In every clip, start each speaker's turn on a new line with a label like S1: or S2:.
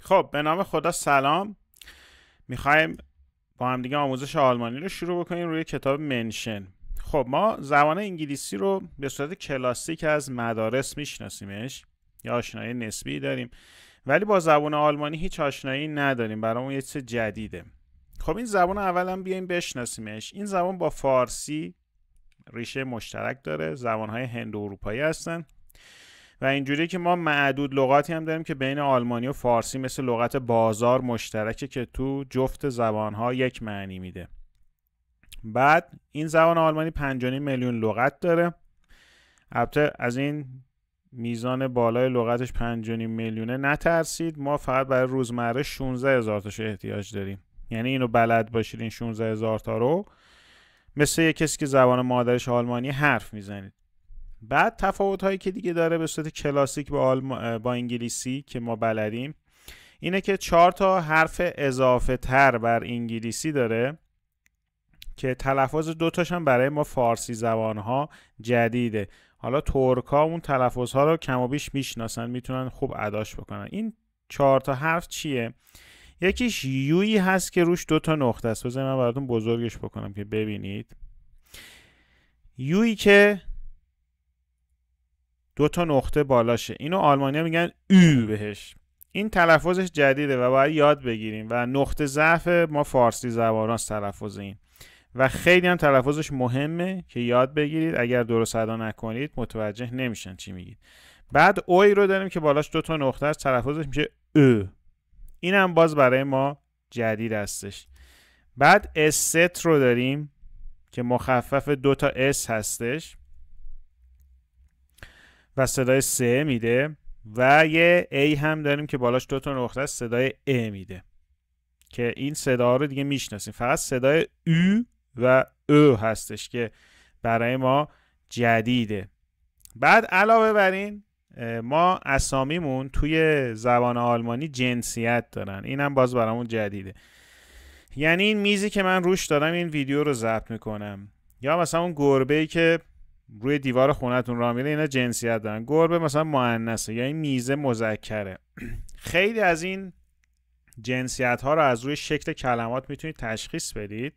S1: خب به نام خدا سلام. میخوایم با هم دیگه آموزش آلمانی رو شروع بکنیم روی کتاب منشن. خب ما زبان انگلیسی رو به صورت کلاسیک از مدارس میشناسیمش یا آشنایی نسبی داریم، ولی با زبان آلمانی هیچ آشنایی نداریم، برامون یه چیز جدیده. خب این زبان اولا بیایم بشناسیمش. این زبان با فارسی ریشه مشترک داره، زبانهای هند اروپایی هستن و اینجوری که ما معدود لغاتی هم داریم که بین آلمانی و فارسی مثل لغت بازار مشترکه که تو جفت زبانها یک معنی میده. بعد این زبان آلمانی 5.5 میلیون لغت داره. البته از این میزان بالای لغتش 5.5 میلیونه نترسید، ما فقط برای روزمره 16,000 تاشو احتیاج داریم. یعنی اینو بلد باشید، این 16,000 تا رو مثل یک کسی که زبان مادرش آلمانی حرف میزنید. بعد تفاوت هایی که دیگه داره به صورت کلاسیک با انگلیسی که ما بلدیم اینه که 4 تا حرف اضافه تر بر انگلیسی داره که تلفظ 2 تاش هم برای ما فارسی زبان ها جدیده. حالا ترک ها اون تلفظ ها رو کم و بیش میشناسن، میتونن خوب اداش بکنن. این 4 تا حرف چیه؟ یکیش یویی هست که روش 2 تا نقطه است. بذارید من براتون بزرگش بکنم که ببینید. یویی که 2 تا نقطه بالاشه، اینو آلمانی ها میگن او بهش. این تلفظش جدیده و باید یاد بگیریم و نقطه ضعف ما فارسی زبان هاست تلفظ این و خیلی هم تلفظش مهمه که یاد بگیرید. اگر درست ادا نکنید متوجه نمیشن چی میگید. بعد اوی رو داریم که بالاش 2 تا نقطه است، تلفظش میشه او. این هم باز برای ما جدید هستش. بعد است رو داریم که مخفف 2 تا اس هستش و صدای س میده و یه ای هم داریم که بالاش 2 تا نقطه است، صدای ا میده که این صدا رو دیگه میشناسیم. فقط صدای او و او هستش که برای ما جدیده. بعد علاوه بر این ما اسامیمون توی زبان آلمانی جنسیت دارن، اینم باز برامون جدیده. یعنی این میزی که من روش دارم این ویدیو رو ضبط میکنم، یا مثلا اون گربه‌ای که روی دیوار خونتون راه میره، اینا جنسیت دارن. گربه مثلا مؤنثه یا این میزه مذکره. خیلی از این جنسیت ها رو از روی شکل کلمات میتونید تشخیص بدید،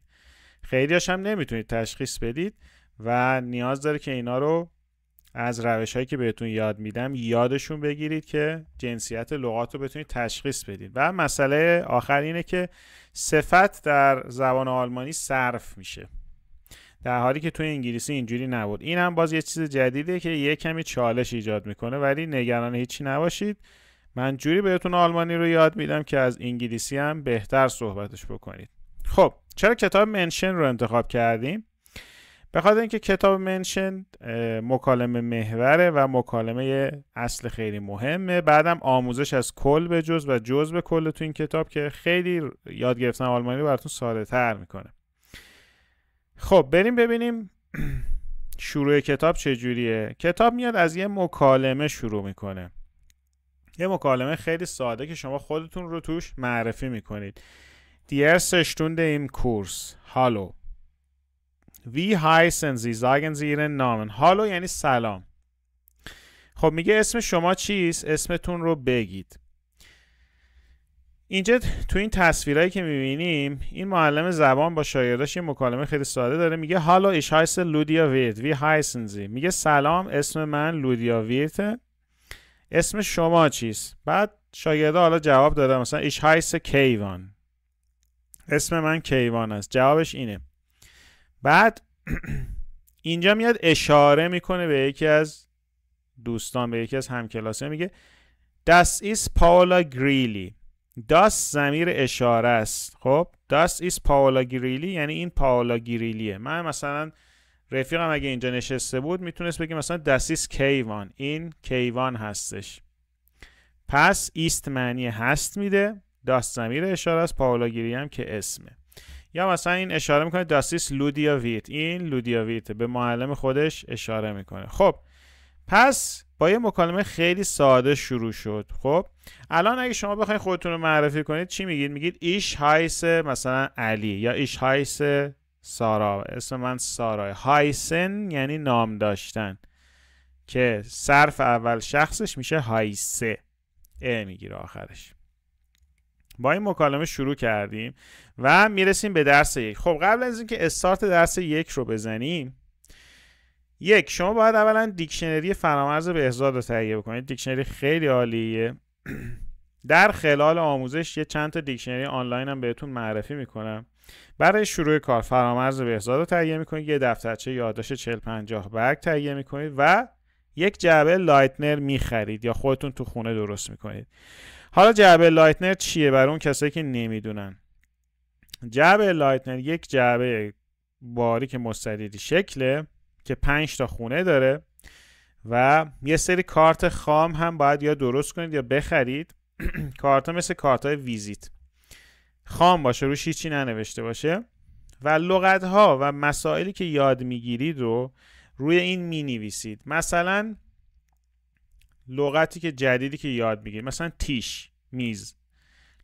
S1: خیلی هاش هم نمیتونید تشخیص بدید و نیاز داره که اینا رو از روش هایی که بهتون یاد میدم یادشون بگیرید که جنسیت لغات رو بتونید تشخیص بدید. و مسئله آخر اینه که صفت در زبان آلمانی صرف میشه، در حالی که توی انگلیسی اینجوری نبود. این هم باز یه چیز جدیده که یه کمی چالش ایجاد میکنه، ولی نگران هیچی نباشید. من جوری بهتون آلمانی رو یاد میدم که از انگلیسی هم بهتر صحبتش بکنید. خب چرا کتاب منشن رو انتخاب کردیم؟ به خاطر اینکه کتاب منشن مکالمه محوره و مکالمه اصل خیلی مهمه. بعدم آموزش از کل به جز و جز به کل تو این کتاب که خیلی یاد گرفتن آلمانی رو براتون ساده تر میکنه. خب بریم ببینیم شروع کتاب چجوریه. کتاب میاد از یه مکالمه شروع میکنه، یه مکالمه خیلی ساده که شما خودتون رو توش معرفی میکنید. Die erste Stunde im Kurs. Hallo. Wie heißen Sie? Sagen Sie Ihren Namen. Hallo یعنی سلام. خب میگه اسم شما چیست؟ اسمتون رو بگید. اینجا تو این تصویرهایی که میبینیم این معلم زبان با شاگرداش یه مکالمه خیلی ساده داره. میگه Hallo ich heiße Lydia Wirth. Wie heißen Sie? میگه سلام اسم من لودیا ویرته. اسم شما چیست؟ بعد شاگردا حالا جواب داده، مثلا ich heiße Keivan. اسم من کیوان است. جوابش اینه. بعد اینجا میاد اشاره میکنه به یکی از دوستان، به یکی از همکلاسی‌ها. میگه Das ist Paula Greeley. Das ضمیر اشاره است. خب Das ist Paula Greeley یعنی این پاولا گریلیه. من مثلا رفیقم اگه اینجا نشسته بود میتونست بگه مثلا Das ist Keivan. این کیوان هستش. پس ایست معنی هست میده، Das ضمیر اشاره است، پاولا گریلی هم که اسمه. یا مثلا این اشاره میکنه Das ist Lydia Wirth. این لودیا ویرت، به معلم خودش اشاره میکنه. خب پس با یه مکالمه خیلی ساده شروع شد. خب الان اگه شما بخواید خودتون رو معرفی کنید چی میگید؟ میگید ich heiße مثلا علی یا ich heiße سارا. اسم من سارا. heißen یعنی نام داشتن که صرف اول شخصش میشه heiße، ا میگیره آخرش. با این مکالمه شروع کردیم و میرسیم به درس 1. خب قبل از اینکه استارت درس 1 رو بزنیم، شما باید اولا دیکشنری فرامرز بهزاد رو تهیه بکنید. دیکشنری خیلی عالیه. در خلال آموزش یه چند تا دیکشنری آنلاین هم بهتون معرفی میکنم. برای شروع کار فرامرز بهزاد رو تهیه میکنید، یه دفترچه یادداشت 40-50 برگ تهیه میکنید و یک جعبه لایتنر میخرید یا خودتون تو خونه درست میکنید. حالا جعبه لایتنر چیه برای اون کسایی که نمیدونن؟ جعبه لایتنر یک جعبه باریک مستطیلی شکله که 5 تا خونه داره و یه سری کارت خام هم باید یا درست کنید یا بخرید. کارت مثل کارت های ویزیت خام باشه، روش هیچی ننوشته باشه و لغت ها و مسائلی که یاد میگیرید رو روی این می نویسید. مثلا لغتی که جدیدی که یاد میگیرید، مثلا تیش، میز،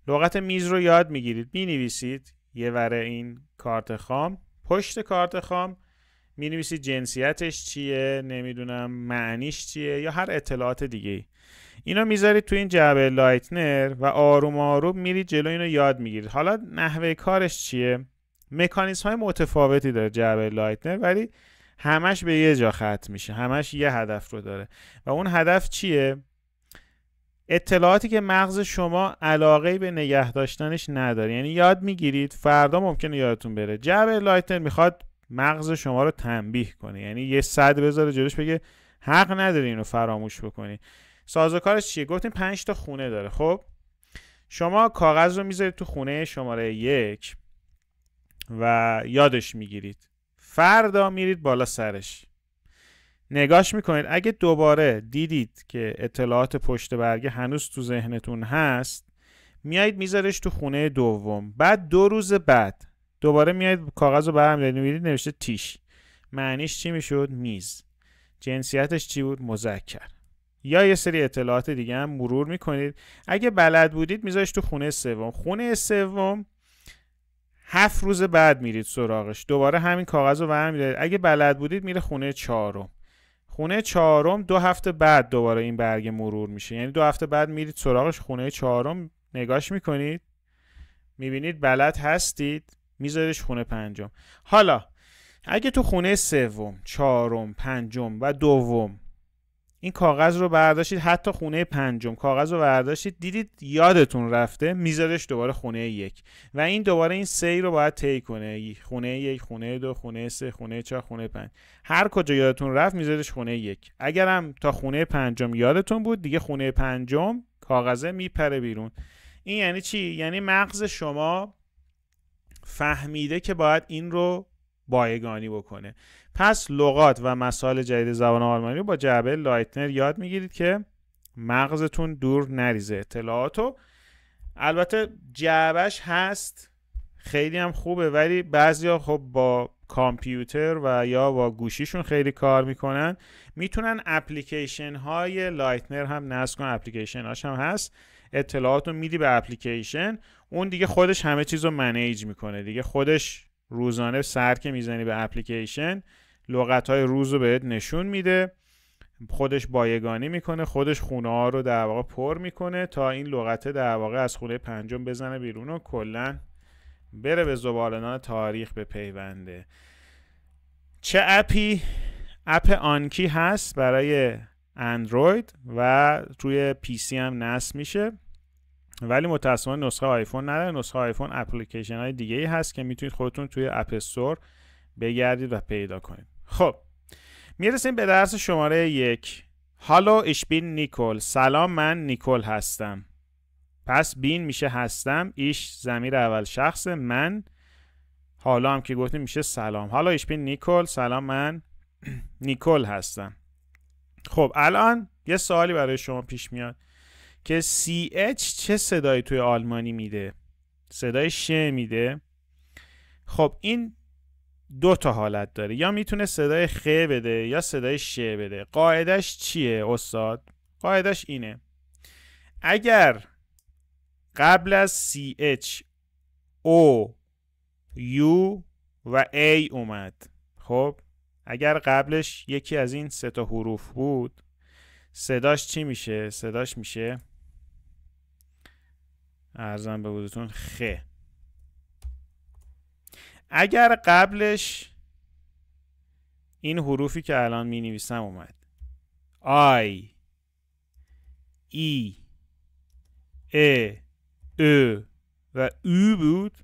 S1: لغت میز رو یاد میگیرید، می نویسید یه وره این کارت خام. پشت کارت خام می نویسید جنسیتش چیه، نمیدونم معنیش چیه یا هر اطلاعات دیگه. اینا میذارید تو این جعبه لایتنر و آروم آروم میرید جلو اینو یاد میگیرید. حالا نحوه کارش چیه؟ مکانیزم های متفاوتی داره جعبه لایتنر، ولی همش به یه جا ختم میشه، همش یه هدف رو داره و اون هدف چیه؟ اطلاعاتی که مغز شما علاقه به نگه داشتنش نداره، یعنی یاد میگیرید فردا ممکنه یادتون بره. جعبه لایتنر میخواد مغز شما رو تنبیه کنه، یعنی یه صد بذاره جلوش بگه حق نداری اینو فراموش بکنی. سازوکارش چیه؟ گفتیم 5 تا خونه داره. خب شما کاغذ رو میذارید تو خونه شماره 1 و یادش میگیرید. فردا میرید بالا سرش نگاش میکنید. اگه دوباره دیدید که اطلاعات پشت برگه هنوز تو ذهنتون هست، میایید میذارش تو خونه دوم. بعد 2 روز بعد دوباره میایید کاغذ رو برمی‌دارید، میبینید نوشته تیش، معنیش چی میشد؟ میز. جنسیتش چی بود؟ مذکر. یا یه سری اطلاعات دیگه هم مرور میکنید. اگه بلد بودید میذارش تو خونه سوم. خونه سوم 7 روز بعد میرید سراغش، دوباره همین کاغذ رو برمی‌دارید. اگه بلد بودید میره خونه 4. خونه 4 2 هفته بعد دوباره این برگ مرور میشه، یعنی 2 هفته بعد میرید سراغش. خونه 4 نگاش میکنید، میبینید بلد هستید، میذاریش خونه 5. حالا اگه تو خونه 3 4 5 و 2 این کاغذ رو برداشتید، حتی خونه 5 کاغذ رو برداشتید، دیدید یادتون رفته، میذارش دوباره خونه 1 و این دوباره این سیر رو باید طی کنه. خونه 1، خونه 2، خونه 3، خونه 4، خونه 5. هر کجا یادتون رفت میذارش خونه 1. اگرم تا خونه 5 یادتون بود، دیگه خونه 5 کاغذه میپره بیرون. این یعنی چی؟ یعنی مغز شما فهمیده که باید این رو بایگانی بکنه. پس لغات و مسائل جدید زبان آلمانی رو با جعبه لایتنر یاد میگیرید که مغزتون دور نریزه اطلاعاتو. البته جعبهش هست، خیلی هم خوبه، ولی بعضیا خب با کامپیوتر و یا با گوشیشون خیلی کار میکنن، میتونن اپلیکیشن های لایتنر هم نصب کنن. اپلیکیشن هاش هم هست، اطلاعاتو میدی به اپلیکیشن، اون دیگه خودش همه چیز رو منیج میکنه دیگه. خودش روزانه سر که میزنی به اپلیکیشن، لغت‌های روز رو بهت نشون میده، خودش بایگانی میکنه، خودش خونه ها رو در واقع پر میکنه تا این لغته در واقع از خونه 5 بزنه بیرون و کلا بره به زباله‌دان تاریخ به پیونده. چه اپی؟ اپ آنکی هست برای اندروید و روی پی سی هم نصب میشه، ولی متأسفانه نسخه آیفون نداره. نسخه آیفون اپلیکیشن های دیگه ای هست که میتونید خودتون توی اپ استور بگردید و پیدا کنید. خب میرسیم به درس شماره 1. هالو ایش بین نیکول. سلام، من نیکول هستم. پس بین میشه هستم، ایش ضمیر اول شخص، من حالا هم که گفتیم میشه سلام. هالو ایش بین نیکول. سلام، من نیکول هستم. خب الان یه سوالی برای شما پیش میاد که CH چه صدایی توی آلمانی میده؟ صدای ش میده. خب این 2 تا حالت داره، یا میتونه صدای خ بده یا صدای ش بده. قاعدش چیه استاد؟ قاعدش اینه: اگر قبل از CH O U و A اومد، خب اگر قبلش یکی از این 3 تا حروف بود، صداش چی میشه؟ صداش میشه ارزم به حضورتون خ. اگر قبلش این حروفی که الان می نویسم اومد آی، ای، ا، او و او بود،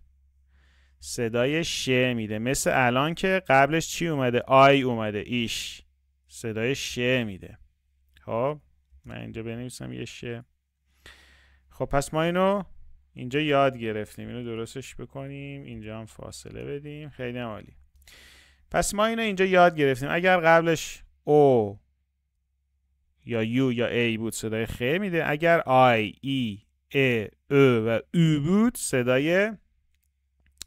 S1: صدای ش میده. مثل الان که قبلش چی اومده؟ آی اومده، ایش، صدای ش میده. خب من اینجا بنویسم یه ش. خب پس ما اینو اینجا یاد گرفتیم، اینو درستش بکنیم، اینجا هم فاصله بدیم. خیلی عالی. پس ما اینو اینجا یاد گرفتیم. اگر قبلش او یا یو یا ای بود صدای خ میده. اگر آی، ای، ا، او و او بود صدای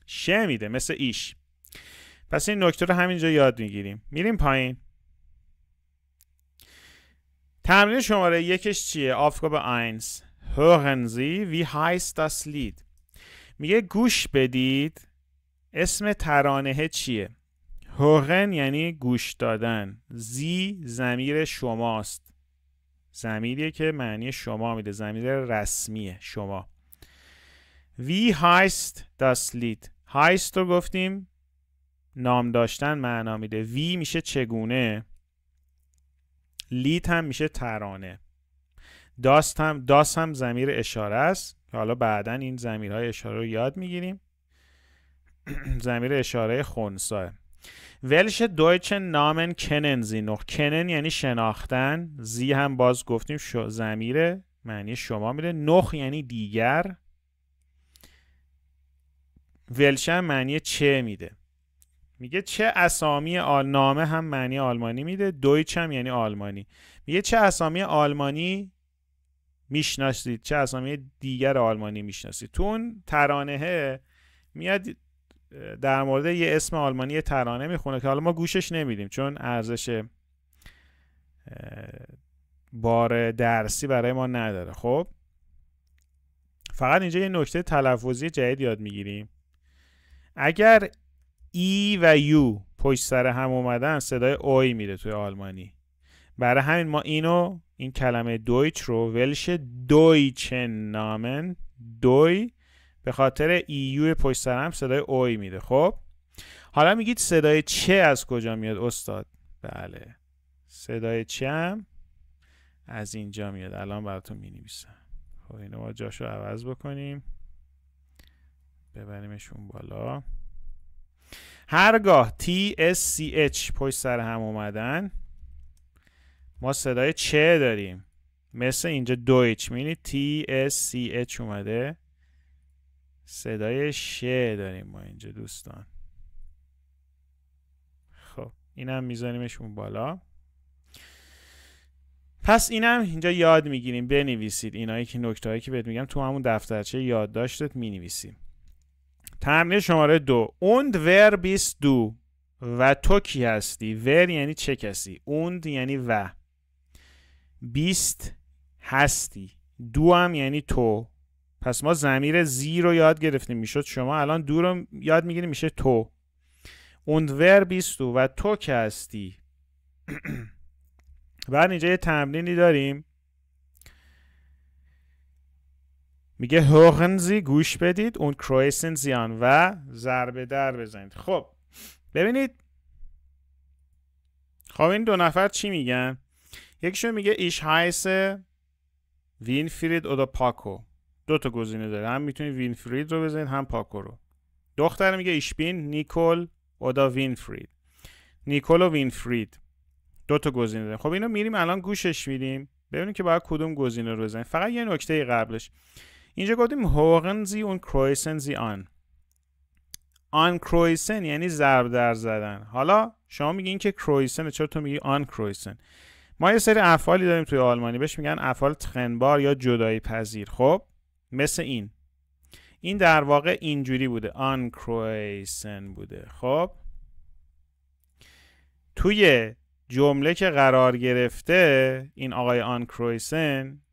S1: ش میده، مثل ایش. پس این نکته رو همینجا یاد میگیریم. میریم پایین. تمرین شماره یکش چیه؟ Aufgabe 1. Hören Sie, wie heißt das Lied؟ میگه گوش بدید اسم ترانه چیه؟ hören یعنی گوش دادن. زی ضمیر شماست، ضمیریه که معنی شما میده، ضمیر رسمیه شما. Wie heißt das Lied؟ heißt رو گفتیم نام داشتن معنا میده. وی میشه چگونه، لیت هم میشه ترانه، داست هم ضمیر اشاره است که حالا بعداً این ضمیرهای اشاره رو یاد میگیریم. ضمیر اشاره خنثی. welche deutschen Namen kennen Sie noch؟ kennen یعنی شناختن، زی هم باز گفتیم ضمیر معنی شما میده، نخ یعنی دیگر، welche هم معنی چه میده. میگه چه اسامی نامه هم معنی آلمانی میده، دویچ هم یعنی آلمانی. میگه چه اسامی آلمانی میشناسید، چه اسامی دیگر آلمانی میشناسید. تو اون ترانه میاد در مورد یه اسم آلمانی ترانه میخونه که حالا ما گوشش نمیدیم چون ارزش بار درسی برای ما نداره. خب فقط اینجا یه نکته تلفظی جدید یاد میگیریم. اگر ای و یو پشت سر هم اومدن صدای اوی میده توی آلمانی. برای همین ما این کلمه دویچ رو ولش دویچن نامن، دوی به خاطر ایو پشت سر هم صدای اوی میده. خب حالا میگید صدای چه از کجا میاد استاد؟ بله صدای چه هم از اینجا میاد. الان براتون مینویسم. خب اینو ما جاشو عوض بکنیم، ببریمشون بالا. هرگاه TSCH پشت سر هم اومدن ما صدای چه داریم، مثل اینجا دویچ میبینید TSCH اومده، صدای ش داریم ما اینجا دوستان. خب اینم میذاریمشون بالا. پس اینم اینجا یاد میگیریم، بنویسید اینایی که نکتهایی که بهت میگم تو همون دفترچه یادداشتت مینویسیم. تمرین شماره 2. Und wer bist du؟ و تو کی هستی؟ ور یعنی چه کسی، und یعنی و، بیست هستی، دو هم یعنی تو. پس ما ضمیر زی رو یاد گرفتیم، میشد شما. الان دو رو یاد میگیریم میشه تو. und wer bist du؟ و تو کی هستی؟ بعد اینجا یه تمرینی داریم میگه hören Sie گوش بدید und kreuzen Sie an و ضربه در بزنید. خب ببینید، خب این دو نفر چی میگن؟ یکیشون میگه ich heiße وینفرید oder پاکو. دو تا گزینه داره، هم میتونید وینفرید رو بزنید هم پاکو رو. دختر میگه ich bin نیکول oder وینفرید. نیکول و وینفرید دو تا گزینه داره. خب اینو میریم الان گوشش میدیم ببینیم که باید کدوم گزینه رو بزنیم. فقط یه نکته قبلش اینجا گفتیم hören Sie und kreuzen Sie an. kreuzen یعنی ضرب در زدن. حالا شما میگین که kreuzen، چرا تو میگی kreuzen؟ ما یه سری افعالی داریم توی آلمانی بهش میگن افعال trennbar یا جدایی پذیر. خب مثل این در واقع اینجوری بوده، kreuzen بوده. خب توی جمله که قرار گرفته این آقای kreuzen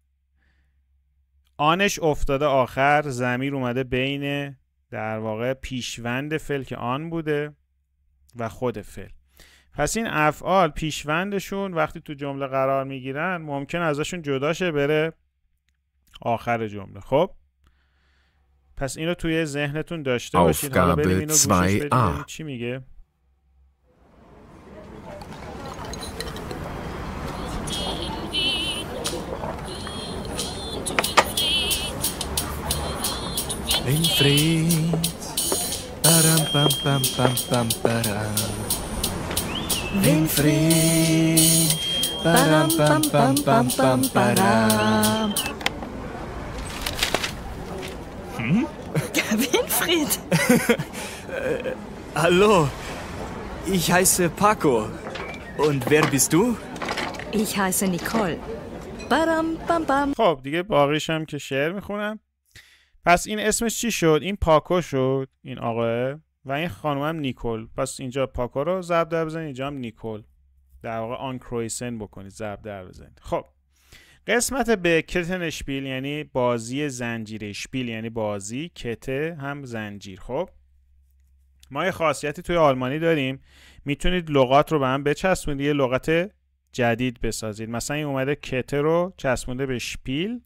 S1: آنش افتاده آخر، ضمیر اومده بین در واقع پیشوند فعل که آن بوده و خود فعل. پس این افعال پیشوندشون وقتی تو جمله قرار میگیرن ممکن ازشون جدا شه بره آخر جمله. خب پس اینو توی ذهنتون داشته باشید. حالا بریم اینو گوشش بدیم ببینیم چی میگه.
S2: Winfried, param pam pam pam pam param. Winfried, param pam pam pam pam param.
S3: Winfried!
S2: Hallo, ich heiße Paco. Und wer bist du?
S3: Ich heiße Nicole. Param pam pam.
S1: خب دیگه باقیش هم که شعر میخونم. پس این اسمش چی شد؟ این پاکو شد، این آقاه، و این خانومم نیکول. پس اینجا پاکو رو ضرب در بزنید، اینجا هم نیکول. در واقع آن کرویسن بکنید، ضرب در بزنید. خب قسمت به کتن اشپیل یعنی بازی زنجیره، اشپیل یعنی بازی، کته هم زنجیر. خب ما یه خاصیتی توی آلمانی داریم، میتونید لغات رو به هم بچسبونید، یه لغت جدید بسازید. مثلا این اومده کته رو چسبونده به شپیل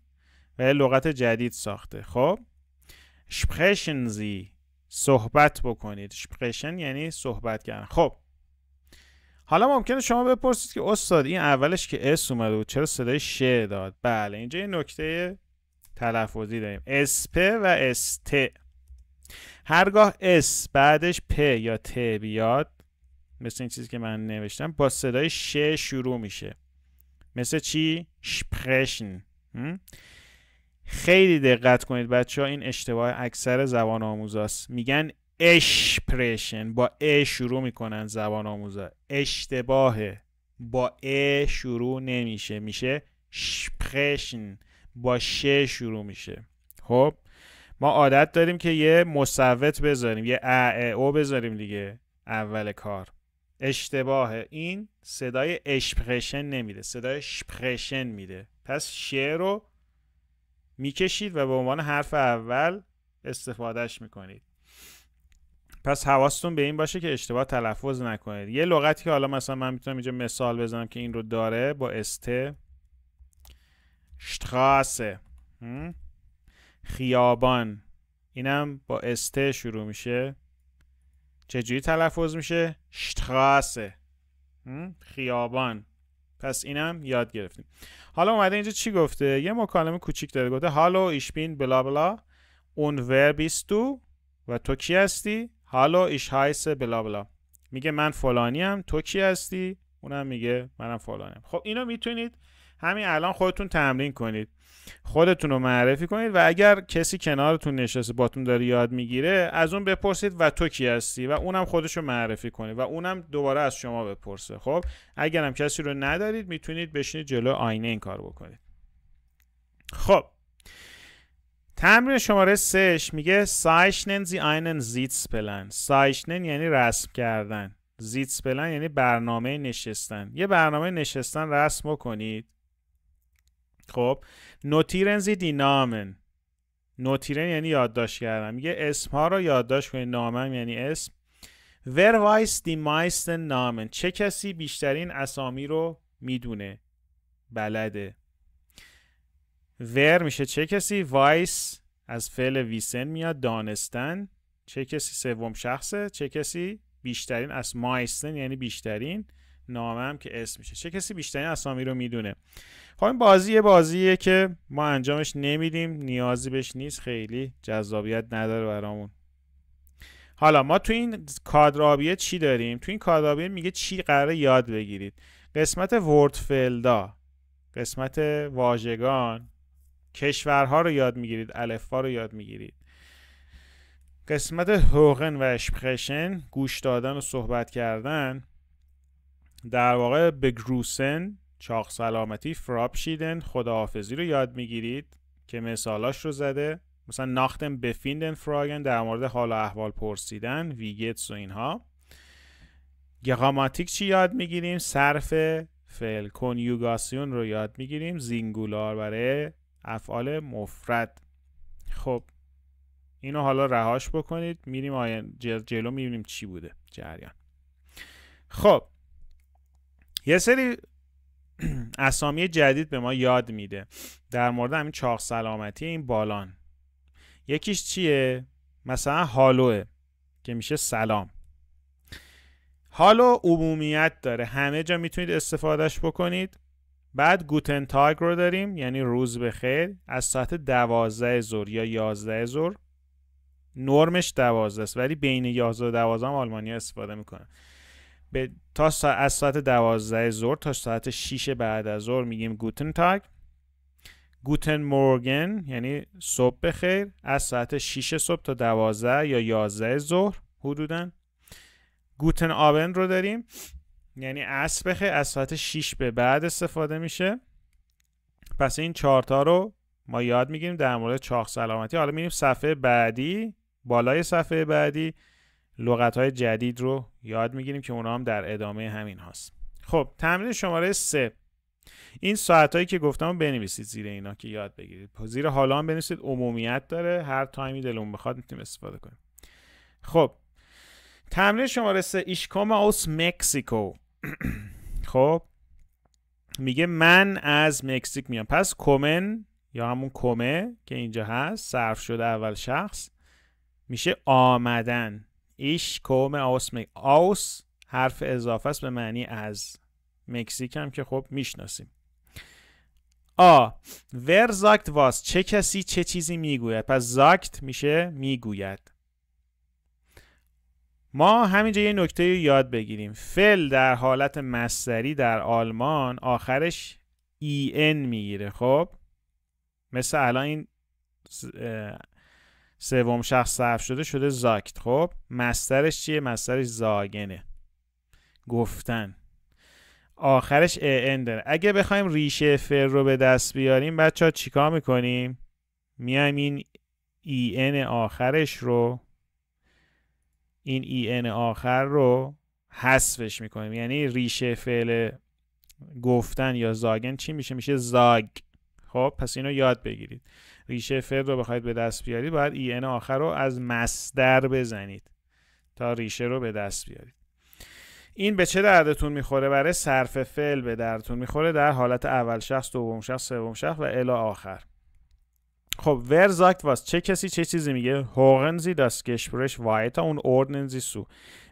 S1: و یه لغت جدید ساخته. خب sprechen Sie، صحبت بکنید. sprechen یعنی صحبت کردن. خب حالا ممکنه شما بپرسید که استاد این اولش که اس اومده بود چرا صدای ش داد؟ بله اینجا یه نکته تلفظی داریم، اسپ و است. هرگاه اس بعدش پ یا ت بیاد، مثل این چیزی که من نوشتم، با صدای ش شروع میشه. مثل چی؟ sprechen. خیلی دقت کنید بچه ها، این اشتباه اکثر زبان آموزاست. میگن اشپرشن، با ا شروع میکنن زبان آموزا. اشتباهه، با ا شروع نمیشه، میشه شپرشن، با ش شروع میشه. خب ما عادت داریم که یه مصوت بذاریم، یه او بذاریم دیگه اول کار. اشتباهه، این صدای اشپرشن نمیده، صدای شپرشن میده. پس ش رو میکشید و به عنوان حرف اول استفادهش میکنید. پس حواستون به این باشه که اشتباه تلفظ نکنید. یه لغتی که حالا مثلا من میتونم اینجا مثال بزنم که این رو داره با است، شتراسه، خیابان، اینم با است شروع میشه. چجوری تلفظ میشه؟ شتراسه، خیابان. پس اینم یاد گرفتیم. حالا اومده اینجا چی گفته؟ یه مکالمه کوچیک داره، گفته هالو ایش بین بلا بلا اون ور بیست تو، و تو کی هستی؟ هالو ایش هایس بلا بلا. میگه من فلانیم، تو کی هستی؟ اونم میگه منم فلانیم. خب اینو میتونید همین الان خودتون تمرین کنید، خودتون رو معرفی کنید و اگر کسی کنارتون نشسته باتون داره یاد میگیره از اون بپرسید و تو کی هستی و اونم خودش رو معرفی کنه و اونم دوباره از شما بپرسه. خب اگرم کسی رو ندارید میتونید بشینید جلو آینه این کار بکنید. خب تمرین شماره 3 میگه zeichnen Sie einen Sitzplan. zeichnen یعنی رسم کردن، Sitzplan یعنی برنامه نشستن. یه برنامه نشستن رسم بکنید. خب notieren Sie die Namen. notieren یعنی یادداشت کردن، میگه اسم ها رو یادداشت کنید. نامم یعنی اسم. wer weiß die meisten Namen. چه کسی بیشترین اسامی رو میدونه، بلده. ور میشه چه کسی، وایس از فعل ویسن میاد، دانستن. چه کسی سوم شخصه، چه کسی بیشترین، از مایستن یعنی بیشترین، نامه هم که اسم میشه. چه کسی بیشترین اسامی رو میدونه. خب این بازیه که ما انجامش نمیدیم، نیازی بهش نیست، خیلی جذابیت نداره برامون. حالا ما تو این کادرآبیه چی داریم؟ تو این کادرآبیه میگه چی قراره یاد بگیرید. قسمت وردفلدا، قسمت واژگان، کشورها رو یاد میگیرید، الفبا رو یاد میگیرید. قسمت هوغن و اشپرشن، گوش دادن و صحبت کردن، در واقع بگروسن، چاق سلامتی، فرابشیدن، خداحافظی رو یاد میگیرید که مثالاش رو زده. مثلا ناختن بفیندن فراگن، در مورد حال و احوال پرسیدن، ویگتس و اینها. گراماتیک چی یاد میگیریم؟ صرف فعل. کنیوگاسیون رو یاد میگیریم، زینگولار برای افعال مفرد. خب اینو حالا رهاش بکنید، میریم جلو میبینیم چی بوده جریان. خب یه سری اسامی جدید به ما یاد میده در مورد همین چاق سلامتی این بالان. یکیش چیه؟ مثلا هالوه که میشه سلام. هالو عمومیت داره، همه جا میتونید استفادهش بکنید. بعد گوتن تاگ رو داریم، یعنی روز بخیر، از ساعت 12 ظهر یا 11 ظهر. نرمش 12 است ولی بین 11 و 12 هم آلمانی‌ها استفاده میکنن. از ساعت 12 ظهر تا ساعت 6 بعد از ظهر میگیم گوتن تاگ. گوتن مورگن یعنی صبح بخیر، از ساعت 6 صبح تا 12 یا 11 ظهر حدوداً. گوتن آبن رو داریم، یعنی عصر بخیر، از ساعت 6 به بعد استفاده میشه. پس این 4 تا رو ما یاد میگیریم در مورد چاق سلامتی. حالا میریم صفحه بعدی، بالای صفحه بعدی لغت‌های جدید رو یاد میگیریم که اونا هم در ادامه همین هاست. خب تمرین شماره 3. این ساعتایی که گفتم بنویسید زیر اینا که یاد بگیرید. زیر حالا هم بنویسید، عمومیت داره، هر تایمی دلمون بخواد میتونیم استفاده کنیم. خب تمرین شماره 3. Ich komme aus Mexiko. خب میگه من از مکزیک میام. پس کومن یا همون کومه که اینجا هست صرف شده اول شخص میشه آمدن. Ich komme aus aus حرف اضافه است به معنی از. مکزیک هم که خب میشناسیم. wer sagt was، چه کسی چه چیزی میگوید. پس sagt میشه میگوید. ما همینجا یه نکته رو یاد بگیریم. فعل در حالت مصدری در آلمان آخرش en میگیره. خب مثل الان این سوم شخص صرف شده زاکت. خب مصدرش چیه؟ مصدرش زاگنه، گفتن. آخرش en داره. اگه بخوایم ریشه فعل رو به دست بیاریم بچه‌ها چیکار میکنیم؟ میایم این en آخرش رو، این en آخر رو حذفش میکنیم. یعنی ریشه فعل گفتن یا زاگن چی میشه؟ میشه زاگ. خب پس اینو یاد بگیرید. ریشه فعل رو بخواید به دست بیارید باید en آخر رو از مصدر بزنید تا ریشه رو به دست بیارید. این به چه دردتون میخوره؟ برای صرف فعل به دردتون میخوره در حالت اول شخص، دوم شخص، سوم شخص و الی آخر. خب wer sagt was، چه کسی چه چیزی میگه. hören Sie das Gespräch weiter und ordnen Sie zu.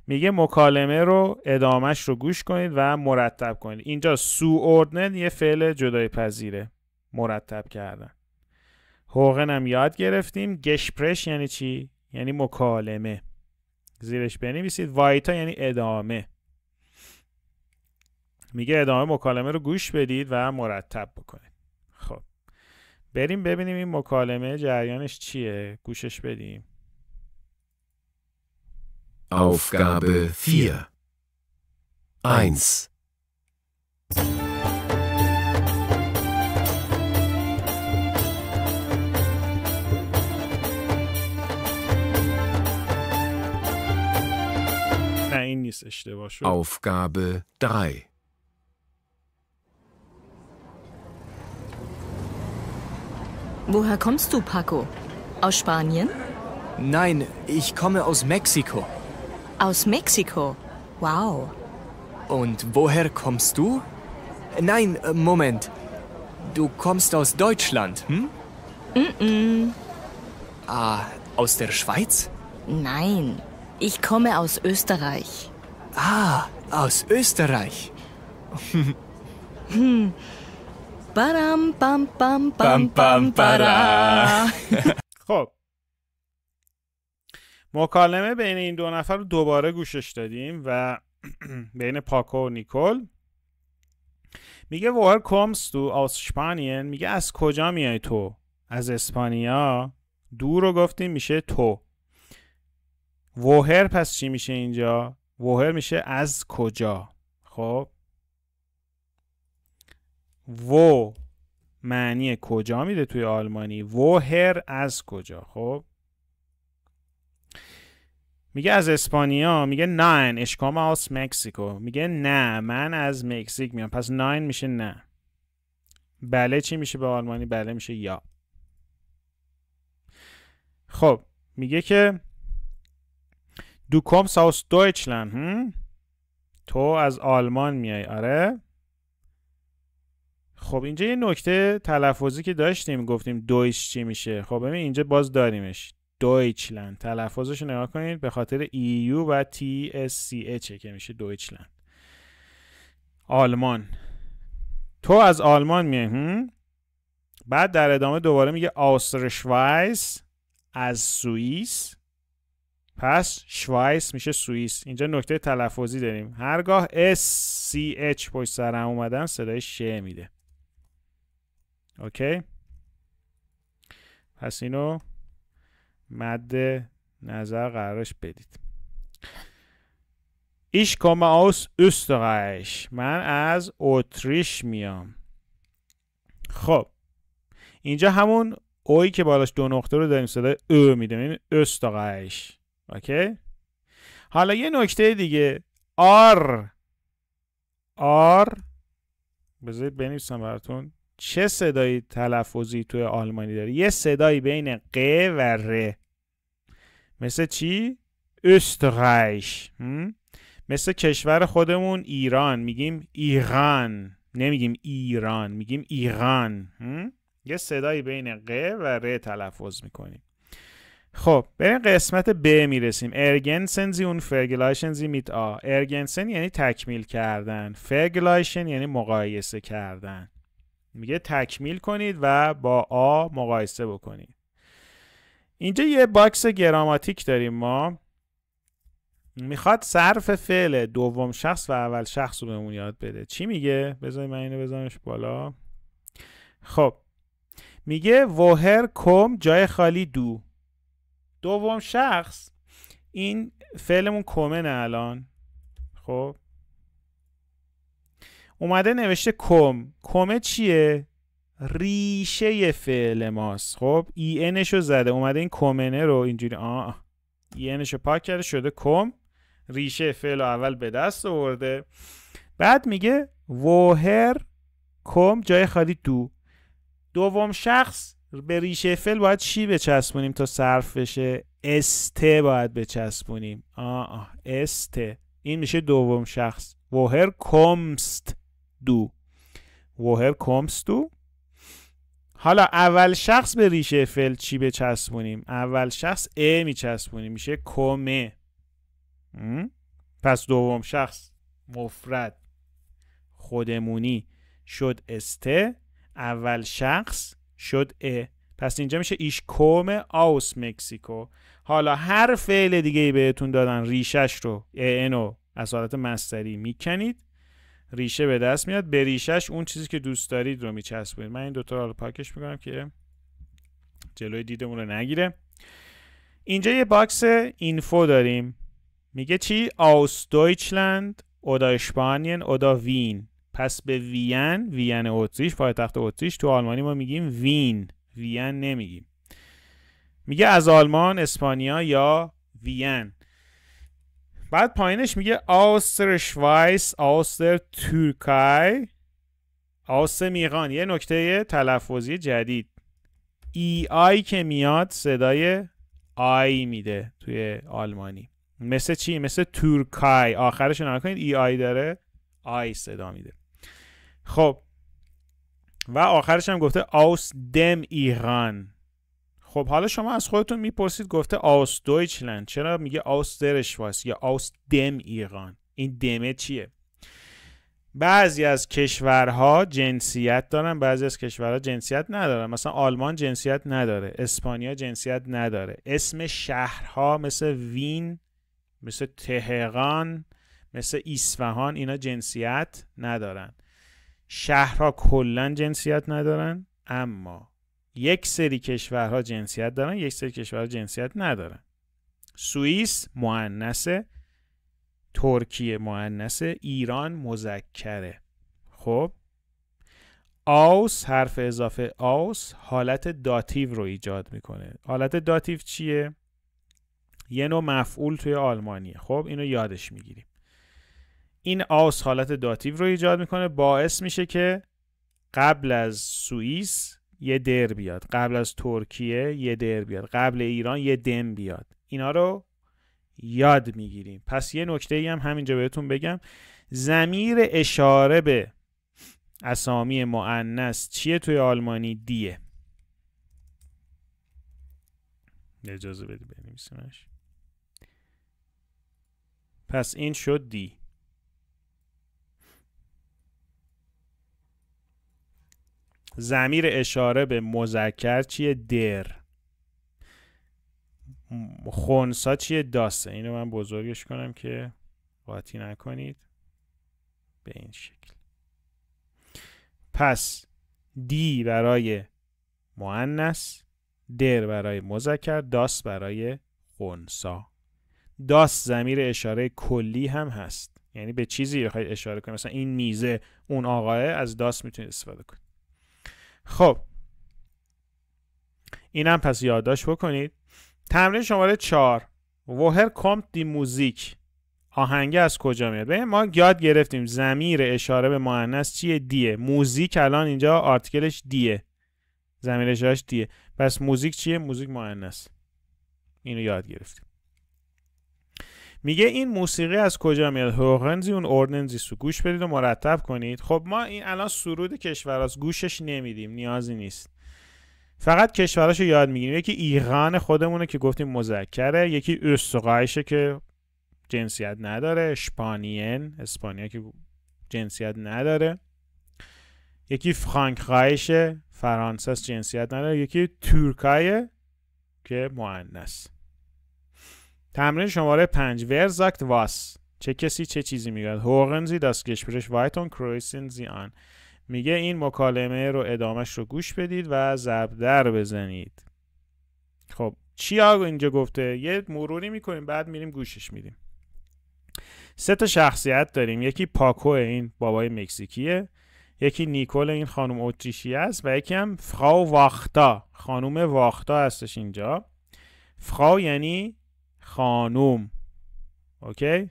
S1: میگه مکالمه رو ادامش رو گوش کنید و مرتب کنید. اینجا سو ordnen یه فعل جدای پذیره، مرتب کردن. hören هم یاد گرفتیم. Gespräch یعنی چی؟ یعنی مکالمه. زیرش بنویسید weiter یعنی ادامه. میگه ادامه مکالمه رو گوش بدید و مرتب بکنید. خب بریم ببینیم این مکالمه جریانش چیه. گوشش بدیم.
S4: Aufgabe 4 1
S1: نه این نیست، اشتباه شد.
S4: Aufgabe 3
S3: Woher kommst du, Paco? Aus Spanien?
S2: Nein, ich komme aus Mexiko.
S3: Aus Mexiko? Wow.
S2: Und woher kommst du? Nein, Moment. Du kommst aus Deutschland, hm? Aus der Schweiz?
S3: Nein, ich komme aus Österreich.
S2: Aus Österreich.
S3: Badam, bam, bam, bam, bam, bada.
S1: خب مکالمه بین این دو نفر رو دوباره گوشش دادیم و بین پاکو و نیکول. میگه woher kommst du aus Spanien، میگه از کجا میای تو؟ از اسپانیا. دو رو گفتیم میشه تو. woher پس چی میشه اینجا؟ woher میشه از کجا. خب و معنی کجا میده توی آلمانی. woher از کجا. خب میگه از اسپانیا. میگه nein ich komme aus Mexiko. میگه نه من از مکزیک میام. پس nein میشه نه. بله چی میشه به آلمانی؟ بله میشه یا. خب میگه که du kommst aus Deutschland. تو از آلمان میای. آره. خب اینجا یه نکته تلفظی که داشتیم، گفتیم دویچ چی میشه. خب ببین اینجا باز داریمش، دویچلند. تلفظش رو نگاه کنید، به خاطر EU و TSCH که میشه دویچلند. آلمان. تو از آلمان میای. بعد در ادامه دوباره میگه آوستریشوایس، از سوئیس. پس شوایس میشه سوئیس. اینجا نکته تلفظی داریم، هرگاه SCH پشت سر هم اومدن صدای ش میده. اوکی؟ پس اینو مد نظر قرارش بدید. Ich komme aus Österreich. من از اتریش میام. خب اینجا همون اوی که بالاش 2 نقطه رو داریم، صدای او میده، یعنی Österreich. اوکی؟ حالا یه نکته دیگه، آر بذارید بنویسم براتون چه صدایی تلفظی توی آلمانی داره. یه صدایی بین ق و ر. مثل چی؟ Österreich. مثل کشور خودمون ایران، میگیم ایران، نمیگیم ایران، میگیم ایران. یه صدایی بین ق و ر تلفظ میکنیم. خب بریم قسمت ب میرسیم. ارگنسن زی اون فرگلایشن زی میت آ. ارگنسن یعنی تکمیل کردن، فرگلایشن یعنی مقایسه کردن. میگه تکمیل کنید و با آ مقایسه بکنید. اینجا یه باکس گراماتیک داریم ما، میخواد صرف فعل دوم شخص و اول شخص رو بهمون یاد بده. چی میگه؟ بذارید من اینو بزنمش بالا. خب میگه ووهر کم جای خالی دو. دوم شخص این فعلمون کمنه الان. خب اومده نوشته کم. کمه چیه؟ ریشه فعل ماست. خب ای انشو زده، اومده این کمنه رو اینجوری ای انشو پاک کرده شده کم. ریشه فعل رو اول به دست آورده. بعد میگه ووهر کم جای خالی دو. دوم شخص به ریشه فعل باید چی بچسبونیم تا صرف بشه؟ است باید بچسبونیم. است. این میشه دوم شخص. ووهر کمست دو. ووهر کمست دو. حالا اول شخص به ریشه فعل چی بچسبونیم؟ اول شخص میچسبونیم، میشه کمه. پس دوم شخص مفرد خودمونی شد استه، اول شخص شد پس اینجا میشه ایش کومه آوس مکسیکو. حالا هر فعل دیگه ای بهتون دادن ریشش رو اینو از حالت مصدری میکنید، ریشه به دست میاد، به ریشش اون چیزی که دوست دارید رو میچسبونید. من این دوتا رو پاکش میکنم که جلوی دیدمون رو نگیره. اینجا یه باکس اینفو داریم، میگه چی؟ aus Deutschland oder Spanien oder Wien. پس به وین اتریش، پایتخت اتریش. تو آلمانی ما میگیم وین نمیگیم. میگه از آلمان، اسپانیا یا وین. بعد پایینش میگه aus der Schweiz, aus der Türkei, aus dem Iran. یه نکته تلفظی جدید، آی که میاد صدای آی میده توی آلمانی. مثل چی؟ مثل تورکای. آخرش رو نگاه کنید، آی داره، آی صدا میده. خب و آخرش هم گفته aus dem Iran. خب حالا شما از خودتون میپرسید گفته aus Deutschland، چرا میگه aus der Schweiz یا aus dem Iran؟ این دمه چیه؟ بعضی از کشورها جنسیت دارن، بعضی از کشورها جنسیت ندارن. مثلا آلمان جنسیت نداره، اسپانیا جنسیت نداره. اسم شهرها مثل وین، مثل تهران، مثل اصفهان، اینا جنسیت ندارن. شهرها کلا جنسیت ندارن، اما یک سری کشورها جنسیت دارن، یک سری کشورها جنسیت ندارن. سوئیس مؤنثه، ترکیه مؤنثه، ایران مذکره. خب aus، حرف اضافه aus حالت داتیو رو ایجاد میکنه. حالت داتیو چیه؟ یه نوع مفعول توی آلمانیه. خب اینو یادش میگیریم. این aus حالت داتیو رو ایجاد میکنه، باعث میشه که قبل از سوئیس یه در بیاد، قبل از ترکیه یه در بیاد، قبل ایران یه دم بیاد. اینا رو یاد میگیریم. پس یه نکته ای هم همینجا بهتون بگم، ضمیر اشاره به اسامی مؤنث چیه توی آلمانی؟ دیه. اجازه بدی بنویسیمش. پس این شد دی. ضمیر اشاره به مذکر چیه؟ در. خنثی چیه؟ داسه. اینو من بزرگش کنم که قاطی نکنید. به این شکل. پس دی برای مؤنث، در برای مذکر، داس برای خنثی. داس ضمیر اشاره کلی هم هست، یعنی به چیزی بخواید اشاره کنید، مثلا این میزه، اون آقاه، از داس میتونید استفاده کنید. خب اینم پس یادداشت بکنید. تمرین شماره 4. woher kommt die Musik؟ آهنگ از کجا میاد؟ ببین ما یاد گرفتیم ضمیر اشاره به مؤنث چیه؟ دیه. موزیک الان اینجا آرتیکلش دیه، ضمیر اشارهش دیه. پس موزیک چیه؟ موزیک مؤنث. اینو یاد گرفتیم. میگه این موسیقی از کجا میاد؟ هورنزی اون اوردنزی سو. گوش بدید و مرتب کنید. خب ما این الان سرود کشوراست، گوشش نمیدیم، نیازی نیست. فقط کشوراشو یاد میگیریم. یکی ایران خودمونه که گفتیم مذکره، یکی استرایشه که جنسیت نداره، اسپانین، اسپانیا که جنسیت نداره، یکی فرانکرایش، فرانسه است، جنسیت نداره، یکی ترکیه که مؤنث. تمرین شماره 5. wer sagt was؟ چه کسی چه چیزی میگه؟ hören Sie das Gespräch weiter und kreuzen Sie an. میگه این مکالمه رو ادامش رو گوش بدید و ضرب در بزنید. خب چی اینجا گفته؟ یه مروری میکنیم بعد میریم گوشش میدیم. 3 تا شخصیت داریم. یکی پاکو، این بابای مکزیکیه، یکی نیکول، این خانم اتریشی است، و یکی هم فراو واختا، خانم واختا هستش اینجا. فراو یعنی خانوم. اوکی؟